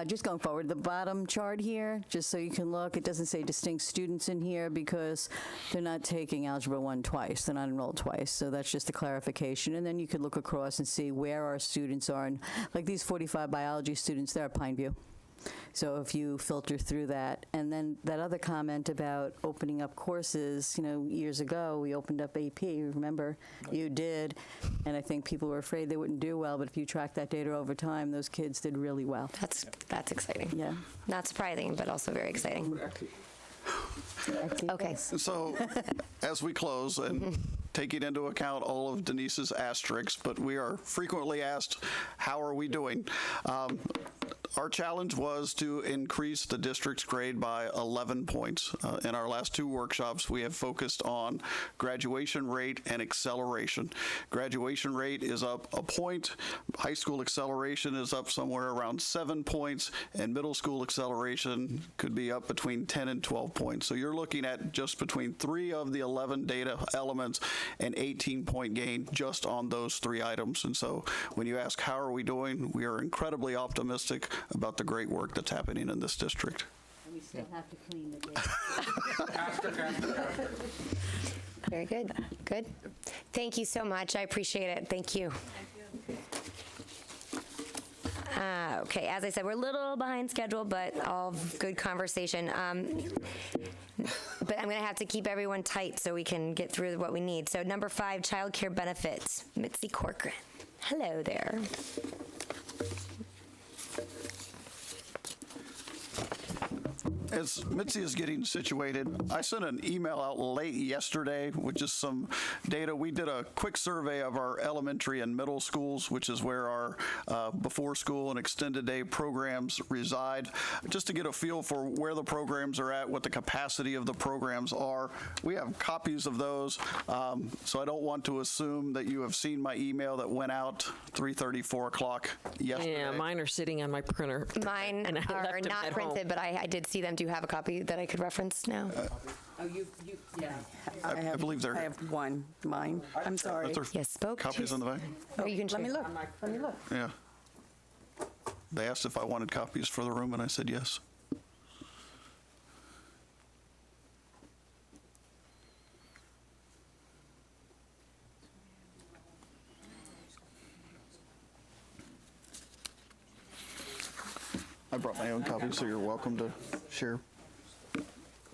Just going forward, the bottom chart here, just so you can look, it doesn't say distinct students in here because they're not taking Algebra 1 twice. They're not enrolled twice. So that's just a clarification. And then you could look across and see where our students are. And like these 45 biology students, they're at Pineview. So if you filter through that, and then that other comment about opening up courses, years ago we opened up AP, remember? You did, and I think people were afraid they wouldn't do well, but if you track that data over time, those kids did really well. That's exciting. Yeah. Not surprising, but also very exciting. Okay. So, as we close, and taking into account all of Denise's asterisks, but we are frequently asked, how are we doing? Our challenge was to increase the district's grade by 11 points. In our last 2 workshops, we have focused on graduation rate and acceleration. Graduation rate is up a point, high school acceleration is up somewhere around 7 points, and middle school acceleration could be up between 10 and 12 points. So you're looking at just between 3 of the 11 data elements, an 18-point gain just on those 3 items. And so when you ask how are we doing, we are incredibly optimistic about the great work that's happening in this district. And we still have to clean the data. Very good. Good. Thank you so much. I appreciate it. Thank you. Okay, as I said, we're a little behind schedule, but all good conversation. But I'm going to have to keep everyone tight so we can get through what we need. So number 5, child care benefits. Mitzi Corcoran. Hello there. As Mitzi is getting situated, I sent an email out late yesterday with just some data. We did a quick survey of our elementary and middle schools, which is where our before school and extended day programs reside, just to get a feel for where the programs are at, what the capacity of the programs are. We have copies of those, so I don't want to assume that you have seen my email that went out 3:30, 4 o'clock yesterday. Yeah, mine are sitting on my printer. Mine and I are left them not at printed, home. but I did see them. Do you have a copy that I could reference now? Yeah. I believe they're. I have one, mine. I'm sorry. Are there Yes, spoke. copies in the back? Or you can Let me share. look. Let me look. Yeah. They asked if I wanted copies for the room, and I said yes. I brought my own copy, so you're welcome to share.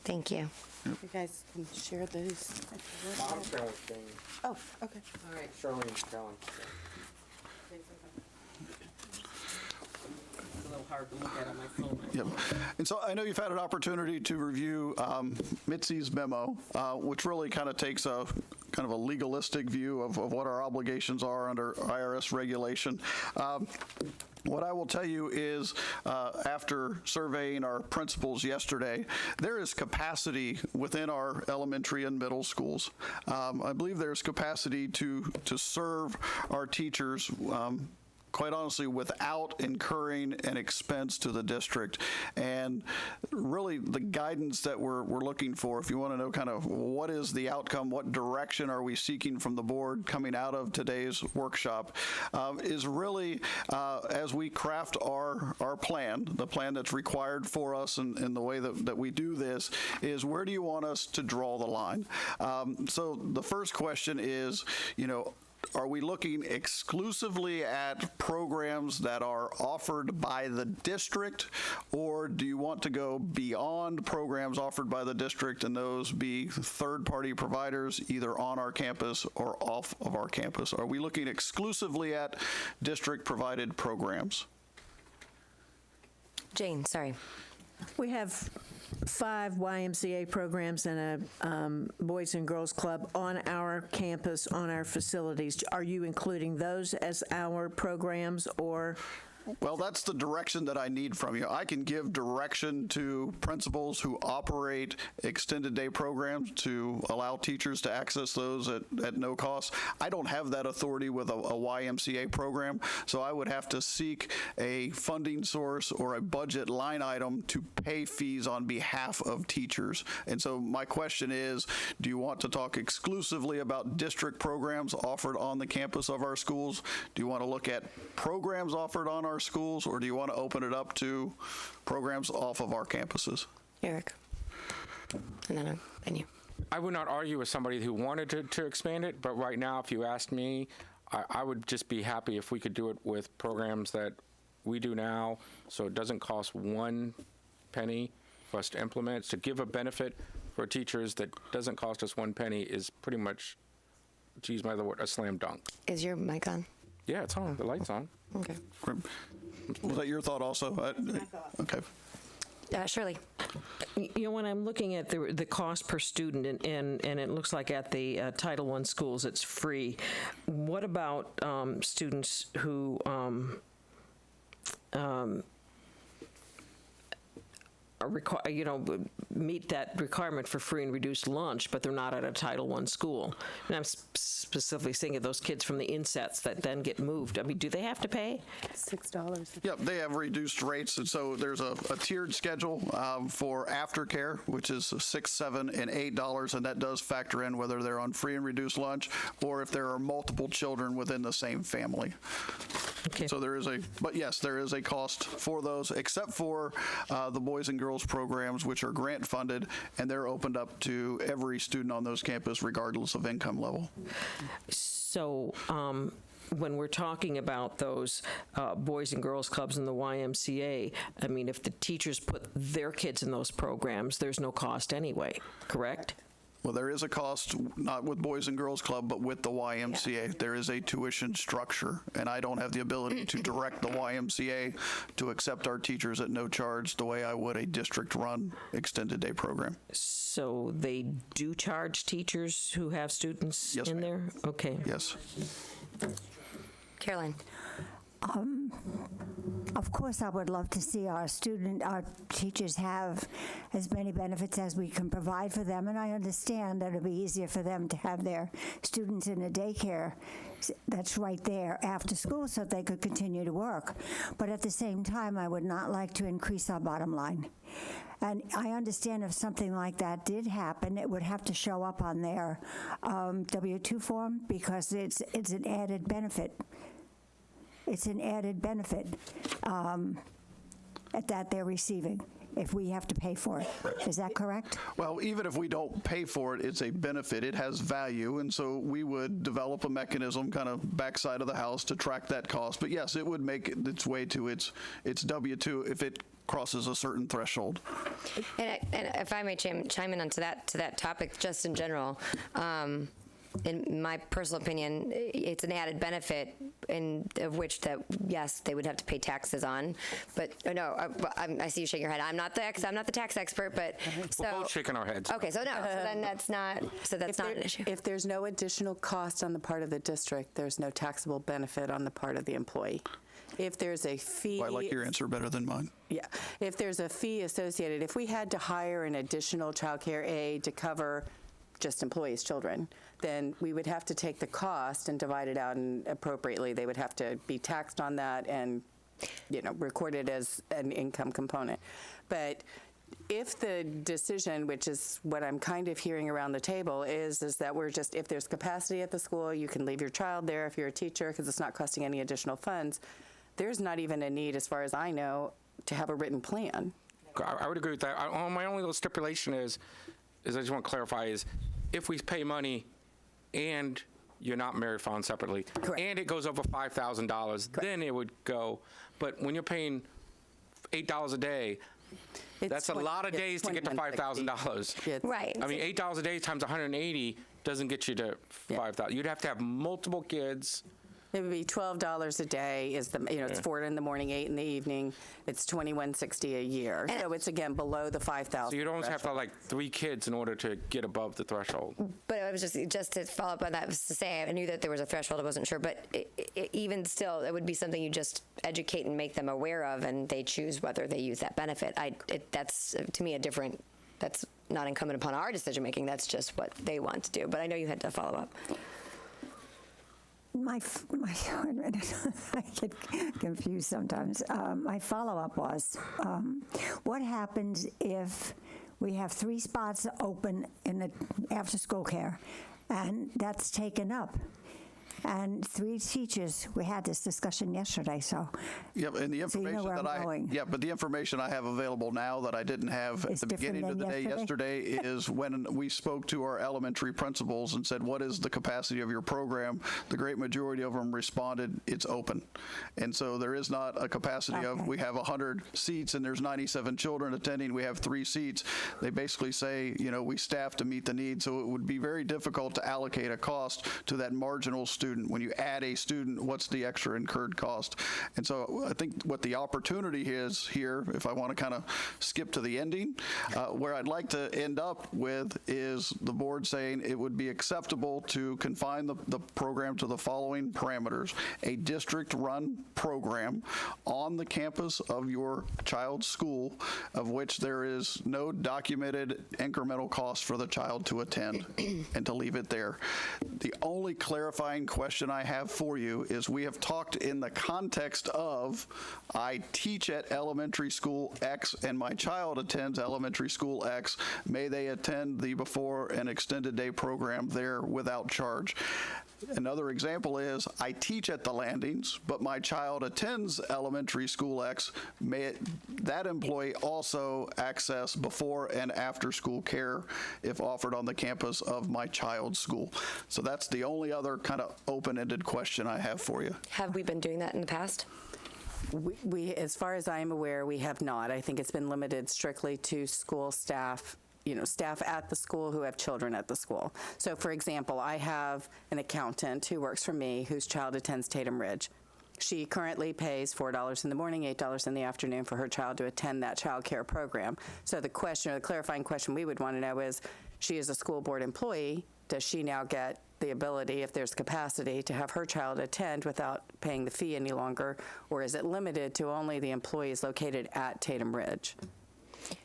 Thank you. You guys can share those. I'm sharing with Jane. Oh, okay. All right. Charlene, Carolyn. It's a little hard to look at on my phone. Yep. And so I know you've had an opportunity to review Mitzi's memo, which really kind of takes a kind of a legalistic view of what our obligations are under IRS regulation. What I will tell you is, after surveying our principals yesterday, there is capacity within our elementary and middle schools. I believe there's capacity to serve our teachers quite honestly, without incurring an expense to the district. And really, the guidance that we're looking for, if you want to know kind of what is the outcome, what direction are we seeking from the board coming out of today's workshop, is really, as we craft our plan, the plan that's required for us in the way that we do this, is where do you want us to draw the line? So the first question is, are we looking exclusively at programs that are offered by the district, or do you want to go beyond programs offered by the district and those be third-party providers either on our campus or off of our campus? Are we looking exclusively at district-provided programs? Jane, sorry. We have 5 YMCA programs and a Boys and Girls Club on our campus, on our facilities. Are you including those as our programs, or? Well, that's the direction that I need from you. I can give direction to principals who operate extended day programs to allow teachers to access those at no cost. I don't have that authority with a YMCA program, so I would have to seek a funding source or a budget line item to pay fees on behalf of teachers. And so my question is, do you want to talk exclusively about district programs offered on the campus of our schools? Do you want to look at programs offered on our schools, or do you want to open it up to programs off of our campuses? Eric. And then you. I would not argue with somebody who wanted to expand it, but right now, if you asked me, I would just be happy if we could do it with programs that we do now, so it doesn't cost 1 penny for us to implement. To give a benefit for teachers that doesn't cost us 1 penny is pretty much, to use my other word, a slam dunk. Is your mic on? Yeah, it's on. The light's on. Okay. Was that your thought also? My thought. Okay. Shirley. When I'm looking at the cost per student, and it looks like at the Title I schools it's free, what about students who meet that requirement for free and reduced lunch, but they're not at a Title I school? And I'm specifically thinking of those kids from the insets that then get moved. I mean, do they have to pay? $6. Yep, they have reduced rates, and so there's a tiered schedule for aftercare, which is $6, $7, and $8, and that does factor in whether they're on free and reduced lunch or if there are multiple children within the same family. Okay. So there is but yes, there is a cost for those, except for the Boys and Girls programs, which are grant funded, and they're opened up to every student on those campus, regardless of income level. So when we're talking about those Boys and Girls Clubs in the YMCA, I mean, if the teachers put their kids in those programs, there's no cost anyway, correct? Well, there is a cost, not with Boys and Girls Club, but with the YMCA. Yeah. There is a tuition structure, and I don't have the ability to direct the YMCA to accept our teachers at no charge the way I would a district-run extended day program. So they do charge teachers who have students Yes, in ma'am. there? Okay. Yes. Caroline. Of course, I would love to see our teachers have as many benefits as we can provide for them, and I understand that it'll be easier for them to have their students in a daycare that's right there after school so they could continue to work. But at the same time, I would not like to increase our bottom line. And I understand if something like that did happen, it would have to show up on their W-2 form because it's an added benefit. it's an added benefit that they're receiving if we have to pay for it. Is that correct? Well, even if we don't pay for it, it's a benefit. It has value, and so we would develop a mechanism, kind of backside of the house, to track that cost. But yes, it would make its way to its W-2 if it crosses a certain threshold. And if I may chime in onto that topic, just in general, in my personal opinion, it's an added benefit of which that, yes, they would have to pay taxes on. But no, I see you shaking your head. I'm not the tax expert, but so. We're both shaking our heads. Okay, so no, so then that's not an issue. If there's no additional cost on the part of the district, there's no taxable benefit on the part of the employee. If there's a fee. Well, I like your answer better than mine. Yeah. If there's a fee associated, if we had to hire an additional childcare aide to cover just employees' children, then we would have to take the cost and divide it out, and appropriately they would have to be taxed on that and, recorded as an income component. But if the decision, which is what I'm kind of hearing around the table, is that we're just, if there's capacity at the school, you can leave your child there if you're a teacher because it's not costing any additional funds, there's not even a need, as far as I know, to have a written plan. I would agree with that. My only little stipulation is I just want to clarify, is if we pay money and you're not married, found separately, Correct. and it goes over $5,000, then it would go. But when you're paying $8 a day, that's a lot of days to get to $5,000. Right. I mean, $8 a day times 180 doesn't get you to 5,000. You'd have to have multiple kids. It would be $12 a day. It's 4 in the morning, 8 in the evening. It's $21.60 a year. So it's again below the $5,000. So you'd almost have to have like 3 kids in order to get above the threshold. But it was just to follow up on that, was to say I knew that there was a threshold. I wasn't sure, but even still, it would be something you just educate and make them aware of, and they choose whether they use that benefit. That's to me a different. That's not incumbent upon our decision making. That's just what they want to do. But I know you had to follow up. I get confused sometimes. My follow-up was, what happens if we have 3 spots open in the after-school care, and that's taken up? And 3 teachers, we had this discussion yesterday, so. Yep, and the information but the information I have available now that I didn't have at the beginning of the day yesterday is when we spoke to our elementary principals and said, what is the capacity of your program? The great majority of them responded, it's open. And so there is not a capacity of, we have 100 seats and there's 97 children attending, we have 3 seats. They basically say, we staff to meet the need, so it would be very difficult to allocate a cost to that marginal student. When you add a student, what's the extra incurred cost? And so I think what the opportunity is here, if I want to kind of skip to the ending, where I'd like to end up with is the board saying it would be acceptable to confine the program to the following parameters: a district-run program on the campus of your child's school, of which there is no documented incremental cost for the child to attend, and to leave it there. The only clarifying question I have for you is, we have talked in the context of, I teach at elementary school X and my child attends elementary school X. May they attend the before and extended day program there without charge? Another example is, I teach at the Landings, but my child attends elementary school X. May that employee also access before and after school care if offered on the campus of my child's school? So that's the only other kind of open-ended question I have for you. Have we been doing that in the past? We, as far as I'm aware, we have not. I think it's been limited strictly to school staff, staff at the school who have children at the school. So, for example, I have an accountant who works for me whose child attends Tatum Ridge. She currently pays $4 in the morning, $8 in the afternoon for her child to attend that child care program. So the question, or the clarifying question we would want to know is, she is a school board employee. Does she now get the ability, if there's capacity, to have her child attend without paying the fee any longer, or is it limited to only the employees located at Tatum Ridge?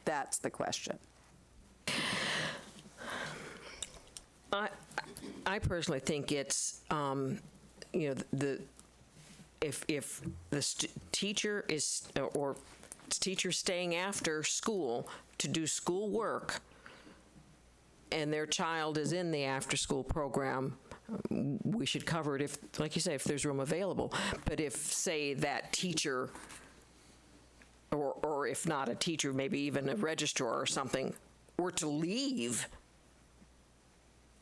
That's the question. I personally think it's, if the teacher is, or teacher staying after school to do school work, and their child is in the after-school program, we should cover it if, like you say, if there's room available. But if, say, that teacher, or if not a teacher, maybe even a registrar or something, were to leave,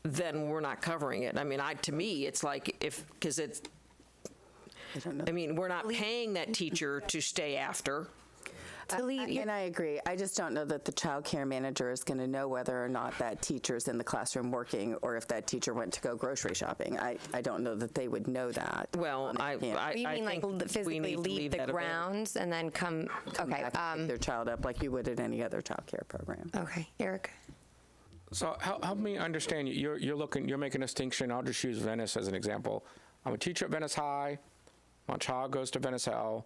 then we're not covering it. I mean, to me, it's like because it's, I mean, we're not paying that teacher to stay after. And I agree. I just don't know that the child care manager is going to know whether or not that teacher's in the classroom working or if that teacher went to go grocery shopping. I don't know that they would know that. Well, You mean like physically leave the grounds and then come? Okay. Pick their child up like you would at any other child care program. Okay, Eric. So help me understand. You're making a distinction. I'll just use Venice as an example. I'm a teacher at Venice High. My child goes to Venice L.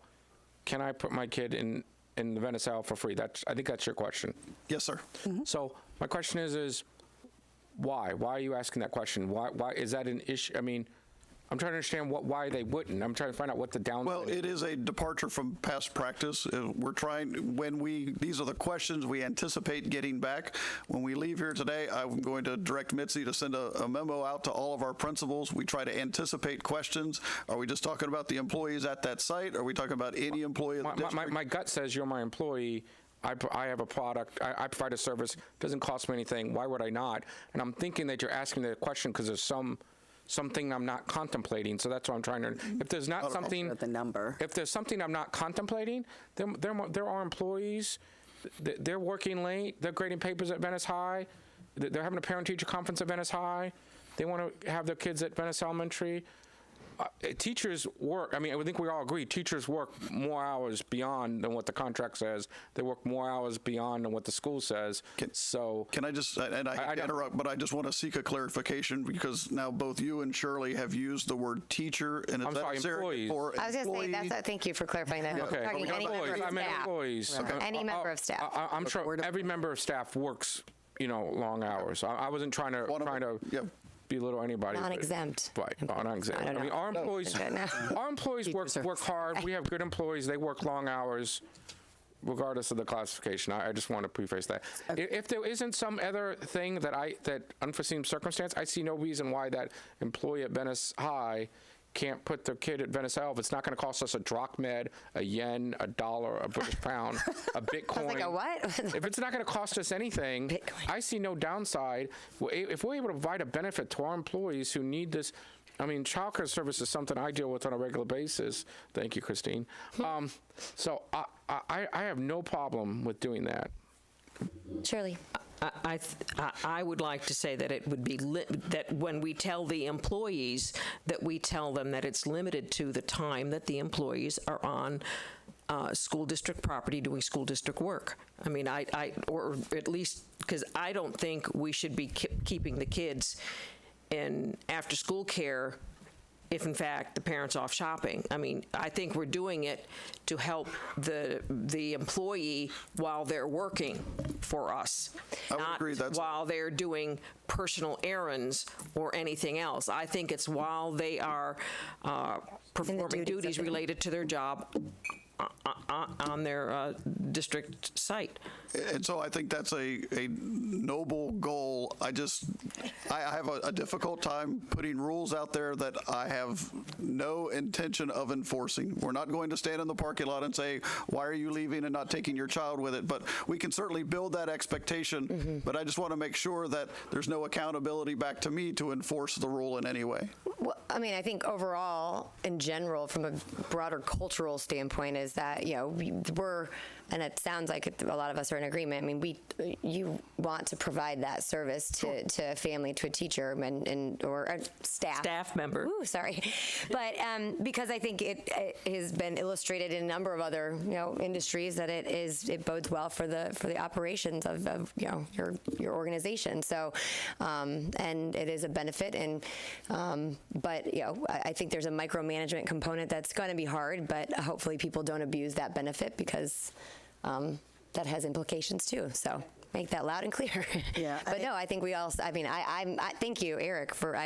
Can I put my kid in the Venice L for free? I think that's your question. Yes, sir. So my question is why? Why are you asking that question? Why is that an issue? I mean, I'm trying to understand why they wouldn't. I'm trying to find out what the downside Well, is. it is a departure from past practice. We're trying, these are the questions we anticipate getting back. When we leave here today, I'm going to direct Mitzi to send a memo out to all of our principals. We try to anticipate questions. Are we just talking about the employees at that site? Are we talking about any employee of the district? My gut says you're my employee. I have a product. I provide a service. Doesn't cost me anything. Why would I not? And I'm thinking that you're asking the question because there's something I'm not contemplating. So that's what I'm trying to. If there's not something, the number. If there's something I'm not contemplating, then there are employees. They're working late. They're grading papers at Venice High. They're having a parent-teacher conference at Venice High. They want to have their kids at Venice Elementary. Teachers work. I mean, I think we all agree. Teachers work more hours beyond than what the contract says. They work more hours beyond than what the school says. Can I just, and I interrupt, but I just want to seek a clarification because now both you and Shirley have used the word teacher, and I'm sorry, employees. I was going to say, thank you for clarifying that. Okay. Talking any member of I meant staff. employees. Right. Any member of staff. I'm sure every member of staff works, long hours. I wasn't trying to belittle anybody. Non-exempt. Right, non-exempt. I don't know. Our employees work hard. We have good employees. They work long hours, regardless of the classification. I just want to preface that. If there isn't some other thing that unforeseen circumstance, I see no reason why that employee at Venice High can't put their kid at Venice L if it's not going to cost us a drachmed, a yen, a dollar, a British pound, a Bitcoin. I was like, a what? If it's not going to cost us anything, Bitcoin. I see no downside. If we're able to provide a benefit to our employees who need this, I mean, childcare service is something I deal with on a regular basis. Thank you, Christine. So I have no problem with doing that. Shirley. I would like to say that it would be that when we tell the employees, that we tell them that it's limited to the time that the employees are on school district property doing school district work. I mean, or at least because I don't think we should be keeping the kids in after-school care if in fact the parent's off shopping. I mean, I think we're doing it to help the employee while they're working for us, I would not agree, while they're doing personal errands or anything else. I think it's while they are performing duties related to their job on their district site. And so I think that's a noble goal. I have a difficult time putting rules out there that I have no intention of enforcing. We're not going to stand in the parking lot and say, why are you leaving and not taking your child with it? But we can certainly build that expectation. But I just want to make sure that there's no accountability back to me to enforce the rule in any way. Well, I mean, I think overall, in general, from a broader cultural standpoint, is that, we're, and it sounds like a lot of us are in agreement. I mean, you want to provide that service to a family, to a teacher, or a staff member. Ooh, sorry, but because I think it has been illustrated in a number of other industries that it bodes well for the operations of your organization. So, and it is a benefit, but I think there's a micromanagement component that's going to be hard, but hopefully people don't abuse that benefit because that has implications too. So make that loud and clear. Yeah. But no, I think we all. I mean, I thank you, Eric, for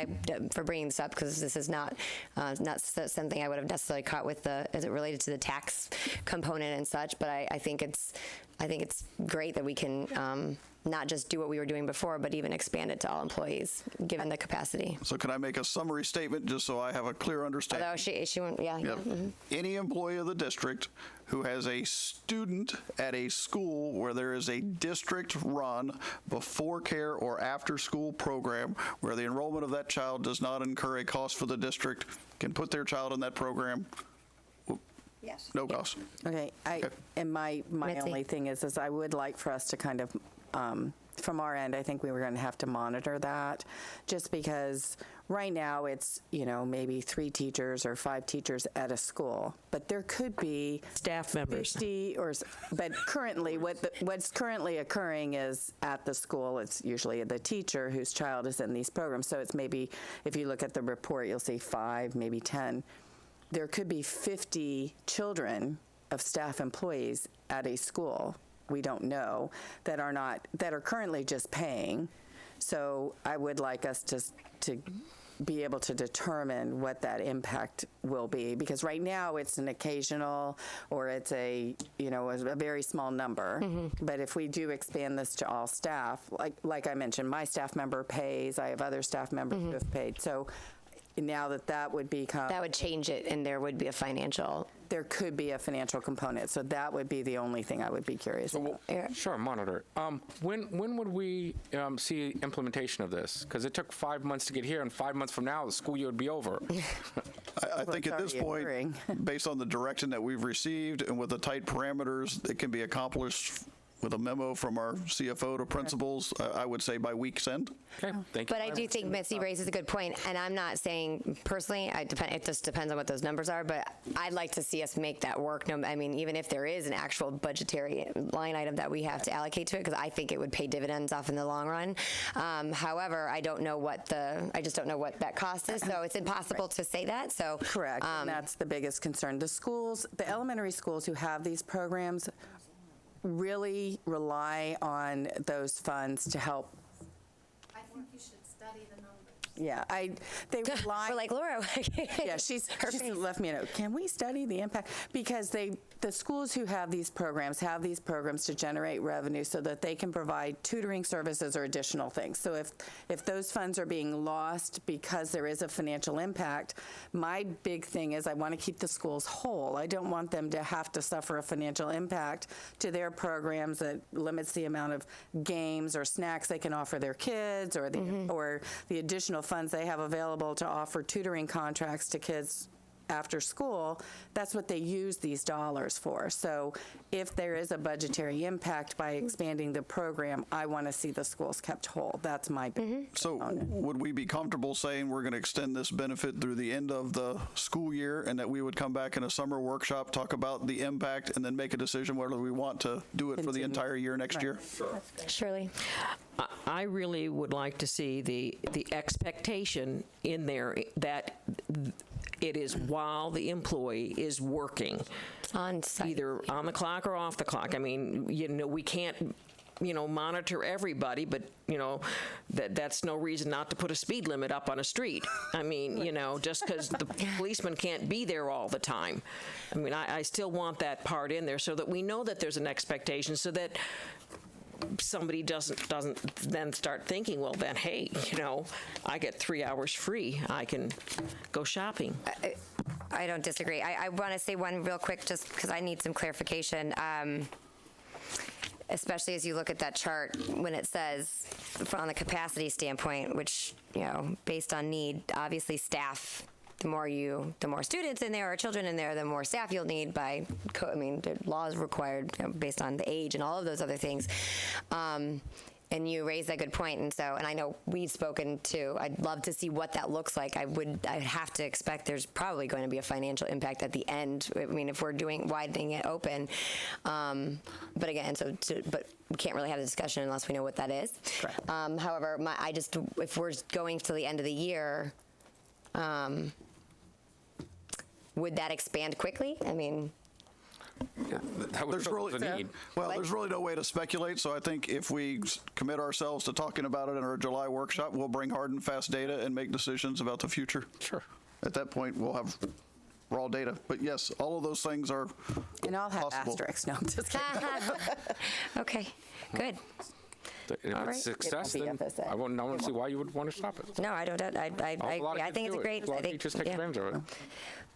bringing this up because this is not something I would have necessarily caught with as it related to the tax component and such. But I think it's great that we can not just do what we were doing before, but even expand it to all employees, given the capacity. So can I make a summary statement just so I have a clear understanding? Although she went, yeah. Yep. Any employee of the district who has a student at a school where there is a district-run before care or after-school program where the enrollment of that child does not incur a cost for the district can put their child in that program. Yes. No cost. Okay, and my Mitzi. only thing is I would like for us to kind of, from our end, I think we were going to have to monitor that, just because right now it's, maybe 3 teachers or 5 teachers at a school, but there could be Staff members. 50 but currently, what's currently occurring is at the school, it's usually the teacher whose child is in these programs, so it's maybe, if you look at the report, you'll see 5, maybe 10. There could be 50 children of staff employees at a school, we don't know, that are currently just paying. So I would like us to be able to determine what that impact will be, because right now it's an occasional or it's a very small number. But if we do expand this to all staff, like I mentioned, my staff member pays, I have other staff members who have paid. So now that would become... That would change it, and there would be a financial... There could be a financial component, so that would be the only thing I would be curious about. Sure, monitor. When would we see implementation of this? Because it took 5 months to get here, and 5 months from now, the school year would be over. I think at this point, based on the direction that we've received and with the tight parameters, it can be accomplished with a memo from our CFO to principals, I would say by week's end. Okay, thank you. But I do think Mitzi raises a good point, and I'm not saying personally, it just depends on what those numbers are, but I'd like to see us make that work. Even if there is an actual budgetary line item that we have to allocate to it, because I think it would pay dividends off in the long run. However, I just don't know what that cost is, so it's impossible to say that. So Correct, and that's the biggest concern. The elementary schools who have these programs really rely on those funds to help. I think you should study the numbers. Yeah, they rely. We're like, Laura. Yeah, she's left me a note. Can we study the impact? Because the schools who have these programs to generate revenue so that they can provide tutoring services or additional things. So if those funds are being lost because there is a financial impact, my big thing is I want to keep the schools whole. I don't want them to have to suffer a financial impact to their programs that limits the amount of games or snacks they can offer their kids, or the additional funds they have available to offer tutoring contracts to kids after school. That's what they use these dollars for. So if there is a budgetary impact by expanding the program, I want to see the schools kept whole. That's my big So would we be comfortable saying we're going to extend this benefit through the end of the school year, and that we would come back in a summer workshop, talk about the impact, and then make a decision whether we want to do it for the entire year next year? Shirley. I really would like to see the expectation in there that it is while the employee is working. On site. Either on the clock or off the clock. I mean, we can't, monitor everybody, but, that's no reason not to put a speed limit up on a street. I mean, just because the policeman can't be there all the time. I mean, I still want that part in there so that we know that there's an expectation, so that somebody doesn't then start thinking, well, then, hey, I get 3 hours free. I can go shopping. I don't disagree. I want to say one real quick, just because I need some clarification, especially as you look at that chart when it says from the capacity standpoint, which, based on need, obviously staff, the more students in there or children in there, the more staff you'll need by, the law is required based on the age and all of those other things. And you raised that good point, and I know we've spoken to. I'd love to see what that looks like. I'd have to expect there's probably going to be a financial impact at the end. I mean, if we're widening it open, but again, but we can't really have a discussion unless we know what that is. Correct. However, if we're going to the end of the year, would that expand quickly? I mean. That would show the need. Well, there's really no way to speculate, so I think if we commit ourselves to talking about it in our July workshop, we'll bring hard and fast data and make decisions about the future. Sure. At that point, we'll have raw data. But yes, all of those things are And I'll have possible. asterisks. No, I'm just kidding. Okay, good. If All right. it's success, It won't then be FSA. I won't see why you would want to stop it. No, I don't, I A lot of I think kids it's do a it. great, A lot I of think, teachers take yeah. advantage of it.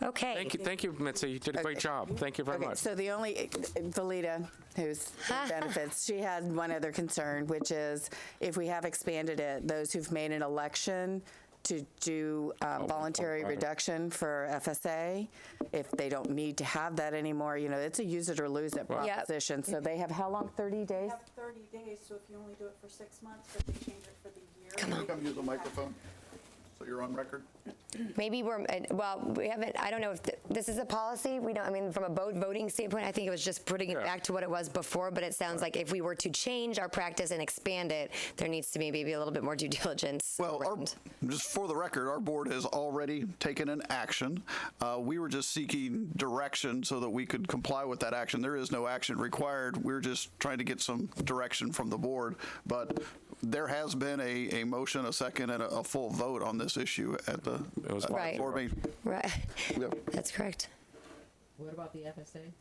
Okay. Thank you, Mitzi. You did a great job. Thank you very Okay, much. so the only, Valita, who's in benefits, she had one other concern, which is if we have expanded it, those who've made an election to do voluntary reduction for FSA, if they don't need to have that anymore, it's a use it or lose it proposition. So they have how long, 30 days? They have 30 days, so if you only do it for 6 months, but they change it for the year. Come use the microphone, so you're on record. Maybe we haven't, I don't know if this is a policy. We don't, I mean, from a voting standpoint, I think it was just putting it back to what it was before, but it sounds like if we were to change our practice and expand it, there needs to be maybe a little bit more due diligence. Well, just for the record, our board has already taken an action. We were just seeking direction so that we could comply with that action. There is no action required. We're just trying to get some direction from the board. But there has been a motion, a second, and a full vote on this issue at the Right. board meeting. Right. Yep. That's correct. What about the FSA?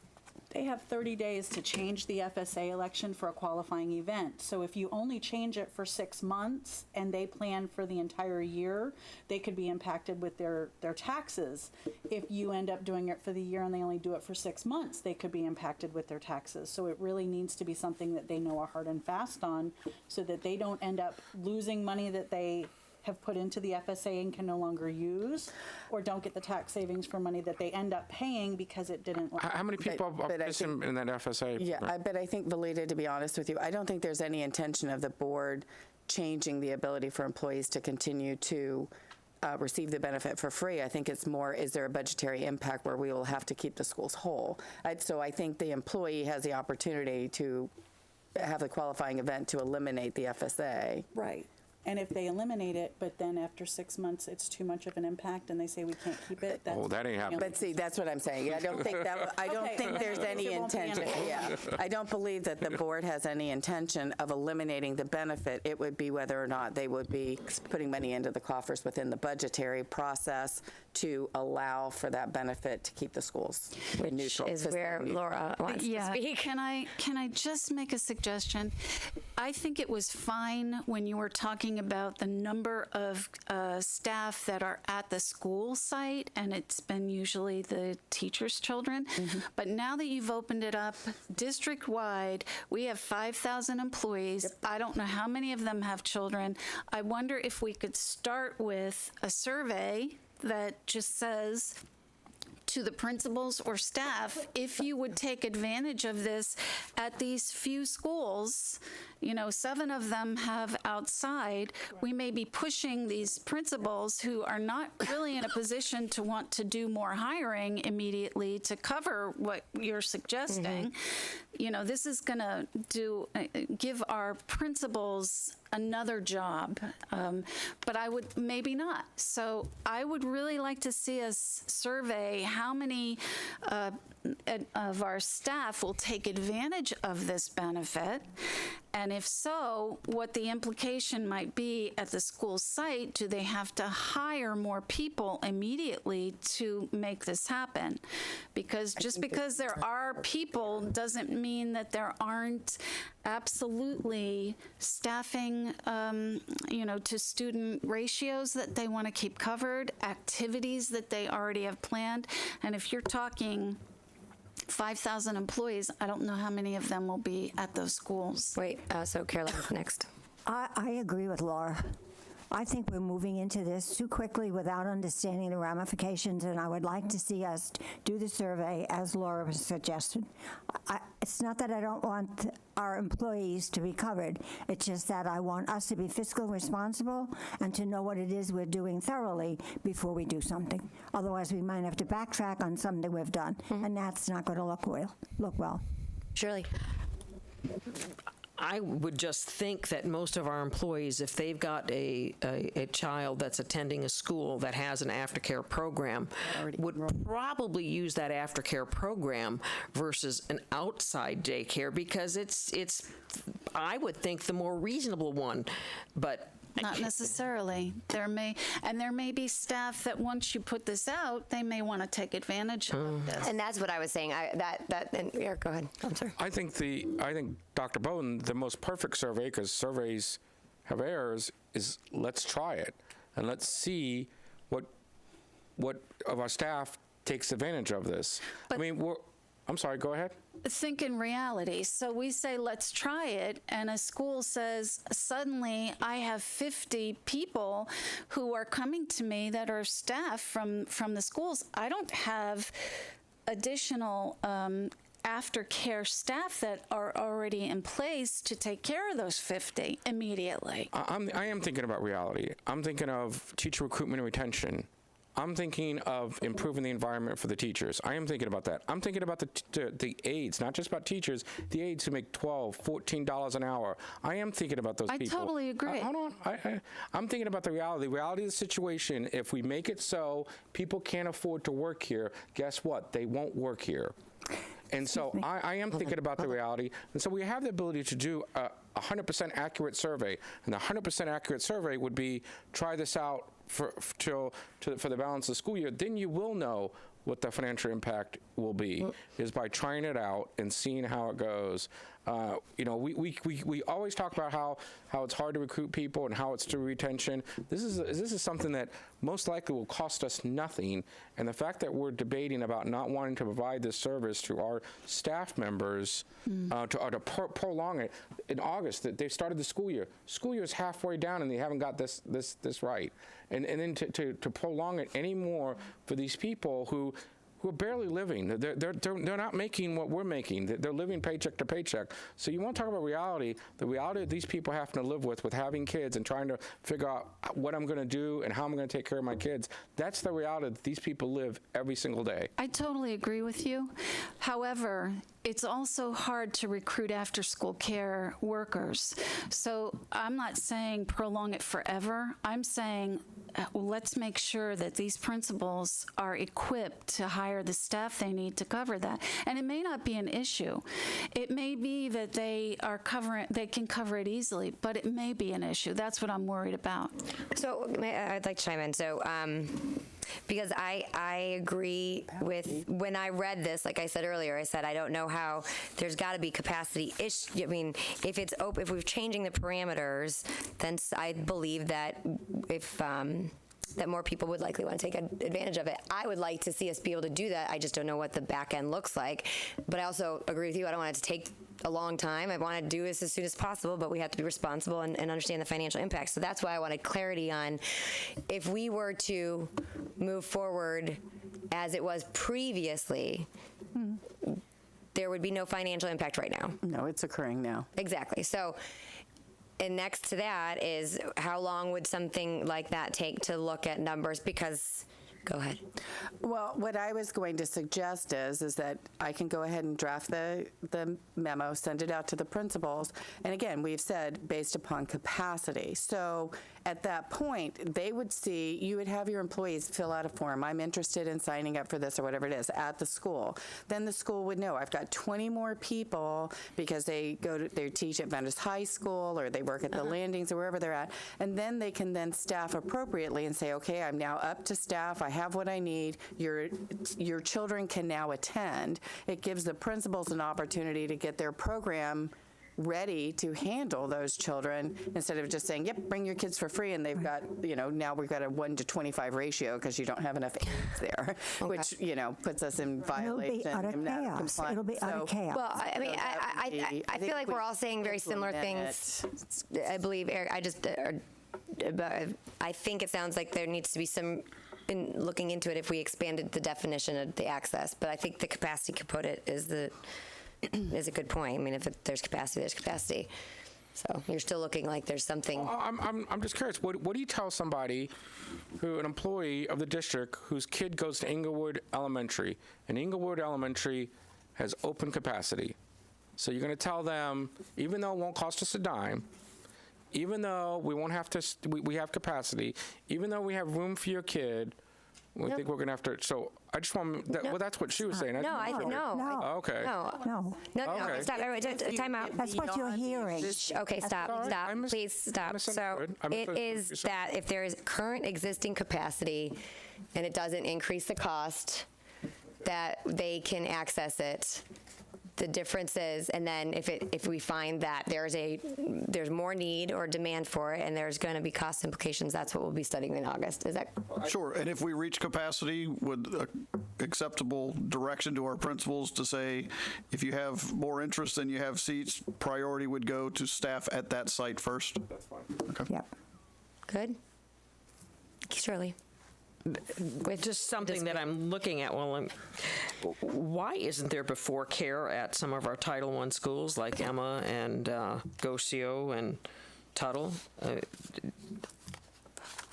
They have 30 days to change the FSA election for a qualifying event. So if you only change it for 6 months and they plan for the entire year, they could be impacted with their taxes. If you end up doing it for the year and they only do it for 6 months, they could be impacted with their taxes. So it really needs to be something that they know are hard and fast on so that they don't end up losing money that they have put into the FSA and can no longer use, or don't get the tax savings for money that they end up paying because it didn't. How many people are participating in that FSA? Yeah, but I think, Valita, to be honest with you, I don't think there's any intention of the board changing the ability for employees to continue to receive the benefit for free. I think it's more, is there a budgetary impact where we will have to keep the schools whole? So I think the employee has the opportunity to have the qualifying event to eliminate the FSA. Right. And if they eliminate it, but then after 6 months, it's too much of an impact and they say we can't keep it, that's. Oh, that ain't happening. But see, that's what I'm saying. I don't think that, I don't Okay. think there's any It won't be intention. an- Yeah. I don't believe that the board has any intention of eliminating the benefit. It would be whether or not they would be putting money into the coffers within the budgetary process to allow for that benefit to keep the schools neutral. Is where Laura wants to speak. Can I just make a suggestion? I think it was fine when you were talking about the number of staff that are at the school site, and it's been usually the teachers' children. But now that you've opened it up district-wide, we have 5,000 employees. I don't know how many of them have children. I wonder if we could start with a survey that just says to the principals or staff, if you would take advantage of this at these few schools, 7 of them have outside, we may be pushing these principals who are not really in a position to want to do more hiring immediately to cover what you're suggesting. This is going to give our principals another job, but I would maybe not. So I would really like to see us survey how many of our staff will take advantage of this benefit, and if so, what the implication might be at the school site. Do they have to hire more people immediately to make this happen? Because just because there are people doesn't mean that there aren't absolutely staffing, to student ratios that they want to keep covered, activities that they already have planned. And if you're talking 5,000 employees, I don't know how many of them will be at those schools. Wait, so Caroline's next. I agree with Laura. I think we're moving into this too quickly without understanding the ramifications, and I would like to see us do the survey as Laura suggested. It's not that I don't want our employees to be covered. It's just that I want us to be fiscally responsible and to know what it is we're doing thoroughly before we do something. Otherwise, we might have to backtrack on something we've done, and that's not going to look well. Shirley. I would just think that most of our employees, if they've got a child that's attending a school that has an aftercare program, would probably use that aftercare program versus an outside daycare, because it's I would think the more reasonable one. But Not necessarily. There may be staff that once you put this out, they may want to take advantage of this. And that's what I was saying. And Eric, go ahead. I'm sorry. I think Dr. Bowden, the most perfect survey, because surveys have errors, is let's try it and let's see what of our staff takes advantage of this. But I'm sorry, go ahead. Think in reality. So we say, let's try it, and a school says, suddenly I have 50 people who are coming to me that are staff from the schools. I don't have additional aftercare staff that are already in place to take care of those 50 immediately. I am thinking about reality. I'm thinking of teacher recruitment and retention. I'm thinking of improving the environment for the teachers. I am thinking about that. I'm thinking about the aides, not just about teachers, the aides who make $12, $14 an hour. I am thinking about those people. I totally agree. Hold on. I'm thinking about the reality of the situation. If we make it so people can't afford to work here, guess what? They won't work here. And so I am thinking about the reality. And so we have the ability to do a 100% accurate survey. And the 100% accurate survey would be try this out for the balance of the school year. Then you will know what the financial impact will be, is by trying it out and seeing how it goes. We always talk about how it's hard to recruit people and how it's through retention. This is something that most likely will cost us nothing. And the fact that we're debating about not wanting to provide this service to our staff members to prolong it in August, that they've started the school year. School year is halfway down and they haven't got this right. And then to prolong it anymore for these people who are barely living. They're not making what we're making. They're living paycheck to paycheck. So you want to talk about reality, the reality that these people have to live with having kids and trying to figure out what I'm going to do and how I'm going to take care of my kids. That's the reality that these people live every single day. I totally agree with you. However, it's also hard to recruit after-school care workers. So I'm not saying prolong it forever. I'm saying let's make sure that these principals are equipped to hire the staff they need to cover that. And it may not be an issue. It may be that they can cover it easily, but it may be an issue. That's what I'm worried about. So I'd like to chime in. So because I agree with, when I read this, like I said earlier, I said I don't know how there's got to be capacity issue. I mean, if it's open, if we're changing the parameters, then I believe that that more people would likely want to take advantage of it. I would like to see us be able to do that. I just don't know what the back end looks like. But I also agree with you. I don't want it to take a long time. I want to do this as soon as possible, but we have to be responsible and understand the financial impact. So that's why I wanted clarity on if we were to move forward as it was previously, there would be no financial impact right now. No, it's occurring now. Exactly. So, and next to that is how long would something like that take to look at numbers? Because, go ahead. Well, what I was going to suggest is that I can go ahead and draft the memo, send it out to the principals. And again, we've said based upon capacity. So at that point, they would see, you would have your employees fill out a form. I'm interested in signing up for this or whatever it is at the school. Then the school would know I've got 20 more people because they teach at Venice High School or they work at the landings or wherever they're at. And then they can then staff appropriately and say, okay, I'm now up to staff. I have what I need. Your children can now attend. It gives the principals an opportunity to get their program ready to handle those children instead of just saying, yep, bring your kids for free, and they've got, now we've got a 1:25 ratio because you don't have enough aides there, which, puts us in violation. It'll be out of chaos. It'll be out of chaos. Well, I mean, I feel like we're all saying very similar things. I believe, Eric, I think it sounds like there needs to be some in looking into it if we expanded the definition of the access, but I think the capacity component is a good point. I mean, if there's capacity, there's capacity. So you're still looking like there's something. I'm just curious. What do you tell somebody an employee of the district whose kid goes to Inglewood Elementary, and Inglewood Elementary has open capacity? So you're going to tell them, even though it won't cost us a dime, even though we won't have to, we have capacity, even though we have room for your kid, I think we're going to have to, so I just want, well, that's what she was saying. No, no. Oh, okay. No. No, Okay. stop, everybody, time out. That's what you're hearing. Okay, stop, all right. please stop. So misunderstood. I it misunderstood what you is said. that if there is current existing capacity and it doesn't increase the cost, that they can access it. The difference is, and then if we find that there's more need or demand for it and there's going to be cost implications, that's what we'll be studying in August. Is that? Sure, and if we reach capacity, would acceptable direction to our principals to say, if you have more interest than you have seats, priority would go to staff at that site first? That's fine. Okay. Yep. Good? Shirley? With just something that I'm looking at, why isn't there before care at some of our Title I schools like Emma and Gocio and Tuttle?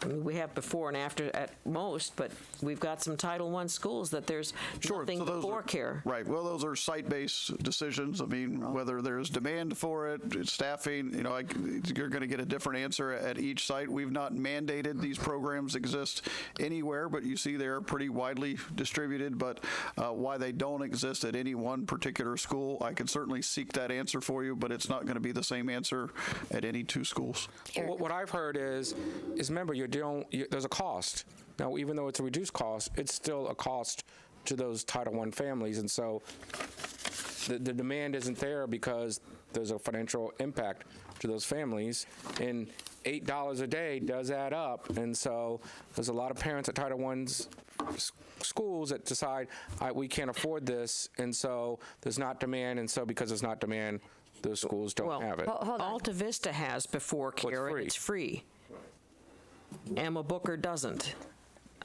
I mean, we have before and after at most, but we've got some Title I schools that there's nothing before care. Right. Well, those are site-based decisions. I mean, whether there's demand for it, staffing, you're going to get a different answer at each site. We've not mandated these programs exist anywhere, but you see they're pretty widely distributed. But why they don't exist at any one particular school, I can certainly seek that answer for you, but it's not going to be the same answer at any two schools. What I've heard is remember, there's a cost. Now, even though it's a reduced cost, it's still a cost to those Title I families. And so the demand isn't there because there's a financial impact to those families. And $8 a day does add up. And so there's a lot of parents at Title I's schools that decide, we can't afford this. And so there's not demand. And so because there's not demand, those schools don't have it. Hold on. Alta Vista has before care, and it's free. Emma Booker doesn't.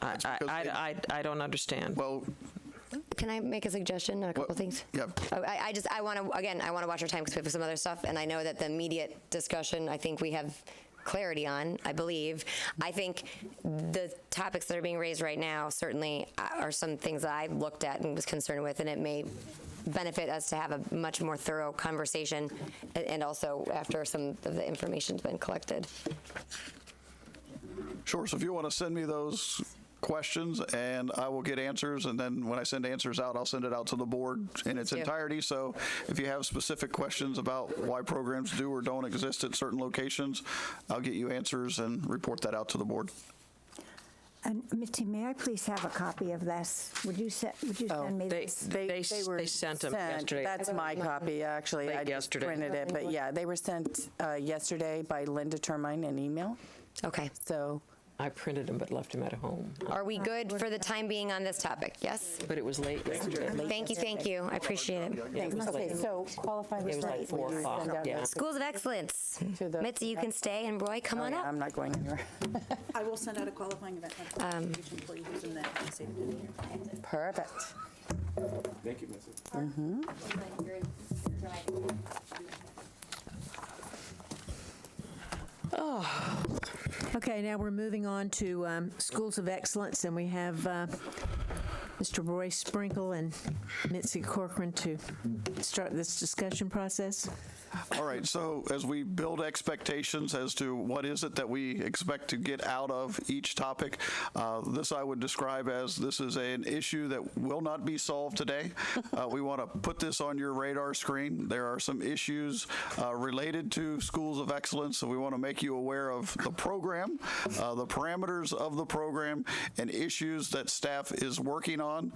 I don't understand. Well, Can I make a suggestion on a couple things? yeah. I want to watch our time because we have some other stuff, and I know that the immediate discussion, I think we have clarity on, I believe. I think the topics that are being raised right now certainly are some things that I looked at and was concerned with, and it may benefit us to have a much more thorough conversation, and also after some of the information's been collected. Sure. So if you want to send me those questions, and I will get answers, and then when I send answers out, I'll send it out to the board in its entirety. So if you have specific questions about why programs do or don't exist at certain locations, I'll get you answers and report that out to the board. And Mitzi, may I please have a copy of this? Would you send me this? They sent them yesterday. That's my copy, actually. Late I just yesterday. printed it, but yeah, they were sent yesterday by Linda Termine in email. Okay. So I printed them but left them at home. Are we good for the time being on this topic? Yes? But it was late yesterday. Thank you. I appreciate it. thanks. Okay, so qualifying It was like 4 o'clock, yeah. Schools of Excellence. To the- Mitzi, you can stay, and Roy, come on up. I'm not going anywhere. I will send out a qualifying event notification for you who's in that FSA. Perfect. Thank you, Mrs. Okay, now we're moving on to Schools of Excellence, and we have Mr. Roy Sprinkle and Mitzi Corcoran to start this discussion process. All right, so as we build expectations as to what is it that we expect to get out of each topic, this I would describe as this is an issue that will not be solved today. We want to put this on your radar screen. There are some issues related to Schools of Excellence, so we want to make you aware of the program, the parameters of the program, and issues that staff is working on.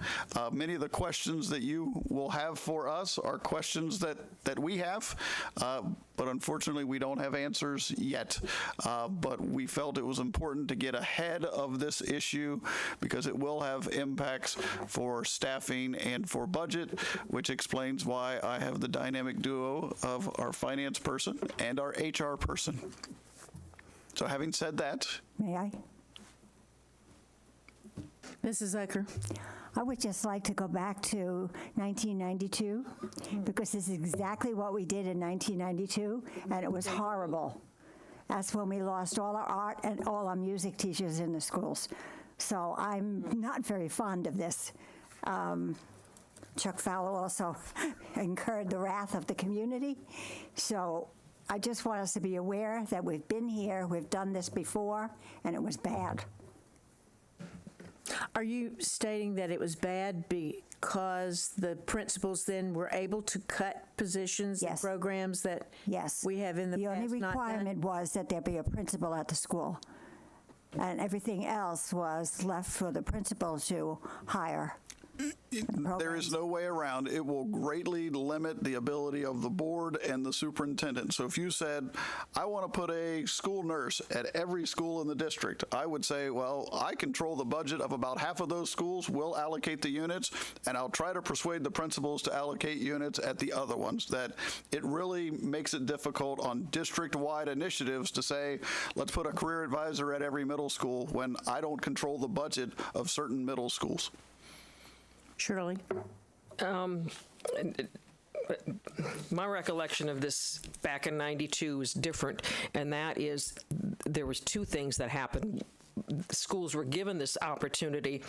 Many of the questions that you will have for us are questions that we have. But unfortunately, we don't have answers yet. But we felt it was important to get ahead of this issue because it will have impacts for staffing and for budget, which explains why I have the dynamic duo of our finance person and our HR person. So having said that. May I? Mrs. Zucker. I would just like to go back to 1992 because this is exactly what we did in 1992, and it was horrible. That's when we lost all our art and all our music teachers in the schools. So I'm not very fond of this. Chuck Fowler also incurred the wrath of the community. So I just want us to be aware that we've been here, we've done this before, and it was bad. Are you stating that it was bad because the principals then were able to cut positions and Yes. programs that Yes. we have in the The past only not done? requirement was that there be a principal at the school, and everything else was left for the principal to hire. There is no way around. It will greatly limit the ability of the board and the superintendent. So if you said, I want to put a school nurse at every school in the district, I would say, well, I control the budget of about half of those schools. We'll allocate the units, and I'll try to persuade the principals to allocate units at the other ones. That it really makes it difficult on district-wide initiatives to say, let's put a career advisor at every middle school when I don't control the budget of certain middle schools. Shirley? My recollection of this back in '92 is different, and that is there was two things that happened. Schools were given this opportunity,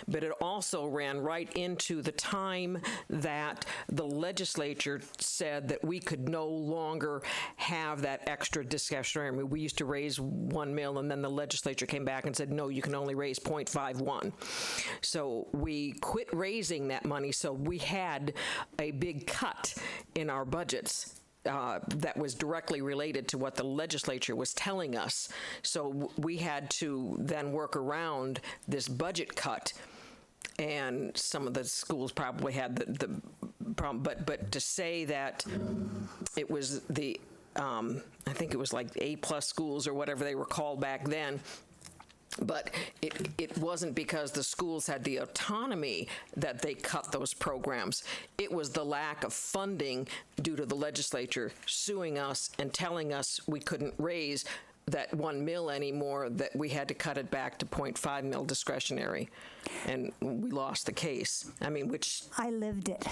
but it also ran right into the time that the legislature said that we could no longer have that extra discretionary. I mean, we used to raise $1 million, and then the legislature came back and said, no, you can only raise 0.51. So we quit raising that money, so we had a big cut in our budgets. That was directly related to what the legislature was telling us. So we had to then work around this budget cut, and some of the schools probably had the problem. But to say that it was the, I think it was like A+ schools or whatever they were called back then, but it wasn't because the schools had the autonomy that they cut those programs. It was the lack of funding due to the legislature suing us and telling us we couldn't raise that $1 million anymore, that we had to cut it back to $0.5 million discretionary. And we lost the case. I mean, which... I lived it.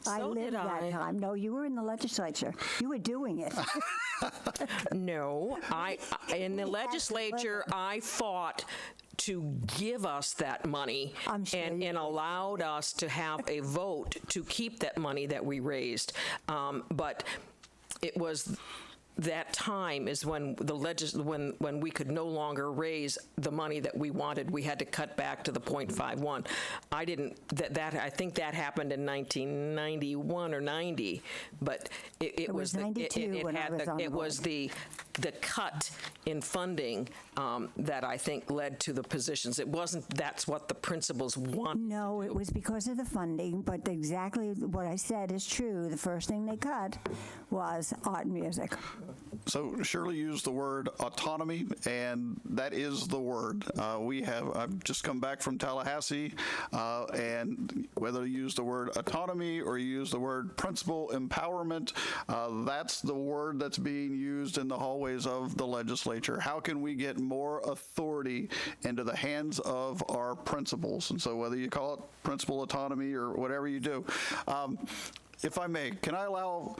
I lived that time. No, you were in the legislature. You were doing it. No, in the legislature, I fought to give us that money and allowed us to have a vote to keep that money that we raised. But it was that time is when the when we could no longer raise the money that we wanted. We had to cut back to the 0.51. I think that happened in 1991 or 90, but it was 92 when I was on the it was the cut in funding that I think led to the positions. It wasn't that's what the principals wanted. No, it was because of the funding, but exactly what I said is true. The first thing they cut was art and music. So Shirley used the word autonomy, and that is the word. I've just come back from Tallahassee, and whether you use the word autonomy or you use the word principal empowerment, that's the word that's being used in the hallways of the legislature. How can we get more authority into the hands of our principals? And so whether you call it principal autonomy or whatever you do, if I may, can I allow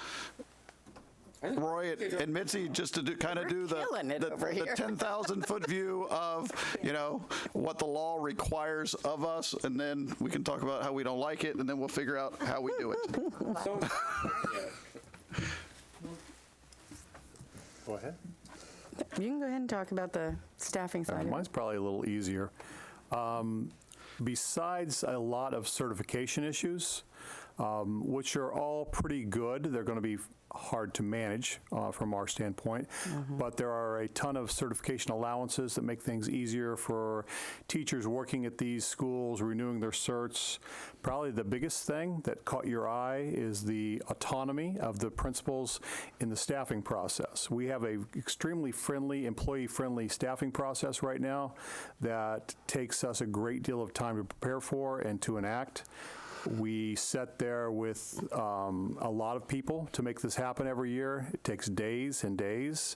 Roy and Mitzi just to do the 10,000-foot view of, what the law requires of us, and then we can talk about how we don't like it, and then we'll figure out how we do it. Go ahead. You can go ahead and talk about the staffing side. Mine's probably a little easier. Besides a lot of certification issues, which are all pretty good, they're going to be hard to manage from our standpoint, but there are a ton of certification allowances that make things easier for teachers working at these schools, renewing their certs. Probably the biggest thing that caught your eye is the autonomy of the principals in the staffing process. We have a extremely friendly, employee-friendly staffing process right now that takes us a great deal of time to prepare for and to enact. We sit there with a lot of people to make this happen every year. It takes days and days.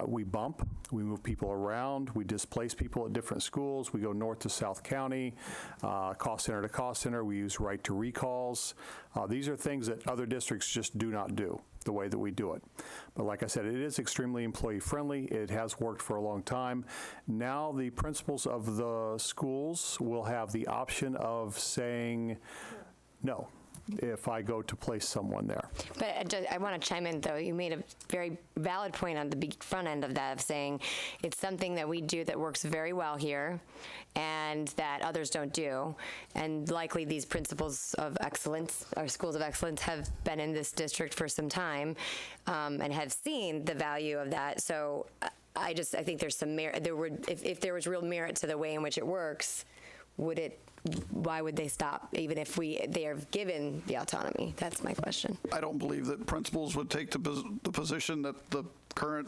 We bump, we move people around, we displace people at different schools. We go north to South County, cost center to cost center. We use right to recalls. These are things that other districts just do not do the way that we do it. But like I said, it is extremely employee friendly. It has worked for a long time. Now the principals of the schools will have the option of saying no. if I go to place someone there. But I want to chime in, though. You made a very valid point on the front end of that, of saying it's something that we do that works very well here and that others don't do. And likely these principles of excellence, or schools of excellence, have been in this district for some time and have seen the value of that. So I think there's some merit. If there was real merit to the way in which it works, why would they stop, even if they are given the autonomy? That's my question. I don't believe that principals would take the position that the current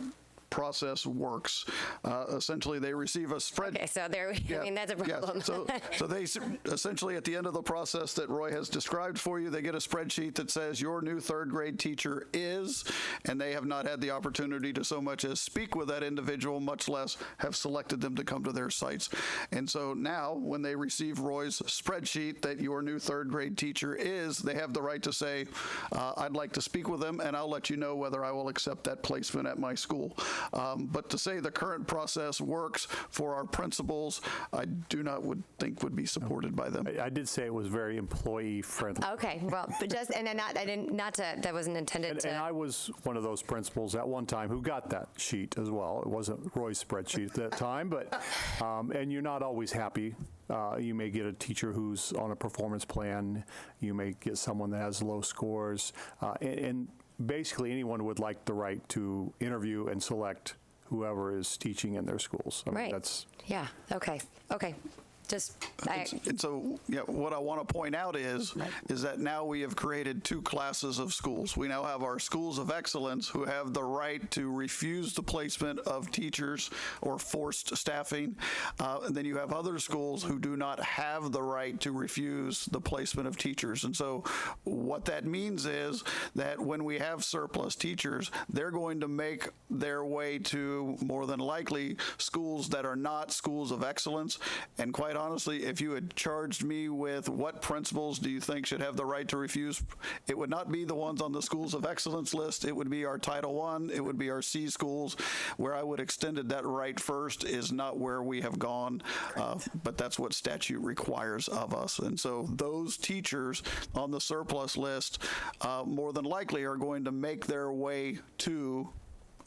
process works. Essentially, they receive a spreadsheet. Okay, so that's a problem. Yeah. So they essentially, at the end of the process that Roy has described for you, they get a spreadsheet that says your new third grade teacher is, and they have not had the opportunity to so much as speak with that individual, much less have selected them to come to their sites. And so now, when they receive Roy's spreadsheet that your new third grade teacher is, they have the right to say, I'd like to speak with them, and I'll let you know whether I will accept that placement at my school. But to say the current process works for our principals, I would think would be supported by them. I did say it was very employee friendly. Okay, well, but just, and then that wasn't intended to. And I was one of those principals at one time who got that sheet as well. It wasn't Roy's spreadsheet at that time, but, and you're not always happy. You may get a teacher who's on a performance plan. You may get someone that has low scores. And basically anyone would like the right to interview and select whoever is teaching in their schools. I mean, right. Yeah. Okay. And so, what I want to point out is that now we have created two classes of schools. We now have our schools of excellence who have the right to refuse the placement of teachers or forced staffing. And then you have other schools who do not have the right to refuse the placement of teachers. And so what that means is that when we have surplus teachers, they're going to make their way to, more than likely, schools that are not schools of excellence. And quite honestly, if you had charged me with what principals do you think should have the right to refuse, it would not be the ones on the schools of excellence list. It would be our Title I. It would be our C schools. Where I would extended that right first is not where we have gone, but that's what statute requires of us. And so those teachers on the surplus list more than likely are going to make their way to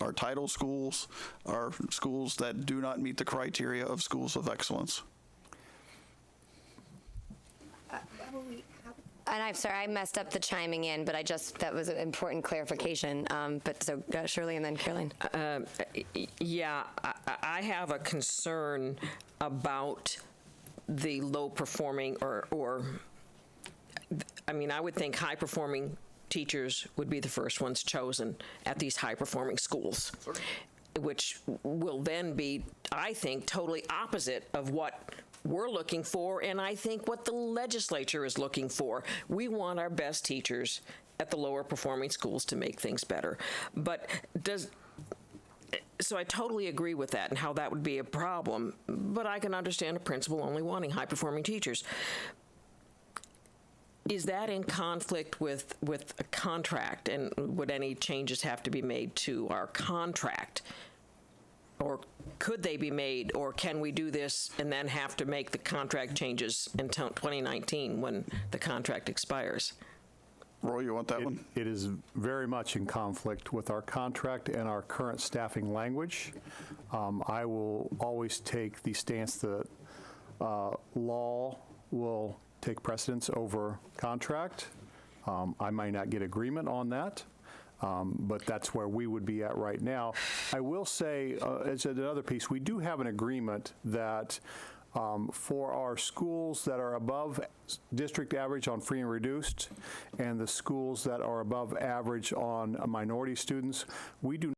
our title schools, our schools that do not meet the criteria of schools of excellence. And I'm sorry, I messed up the chiming in, but that was an important clarification. But so Shirley and then Caroline. Yeah, I have a concern about the low performing I would think high performing teachers would be the first ones chosen at these high performing schools, which will then be, I think, totally opposite of what we're looking for, and I think what the legislature is looking for. We want our best teachers at the lower performing schools to make things better. So I totally agree with that and how that would be a problem, but I can understand a principal only wanting high performing teachers. Is that in conflict with a contract, and would any changes have to be made to our contract? Or could they be made, or can we do this and then have to make the contract changes until 2019 when the contract expires? Roy, you want that one? It is very much in conflict with our contract and our current staffing language. I will always take the stance that law will take precedence over contract. I might not get agreement on that. But that's where we would be at right now. I will say, as another piece, we do have an agreement that for our schools that are above district average on free and reduced, and the schools that are above average on minority students, we do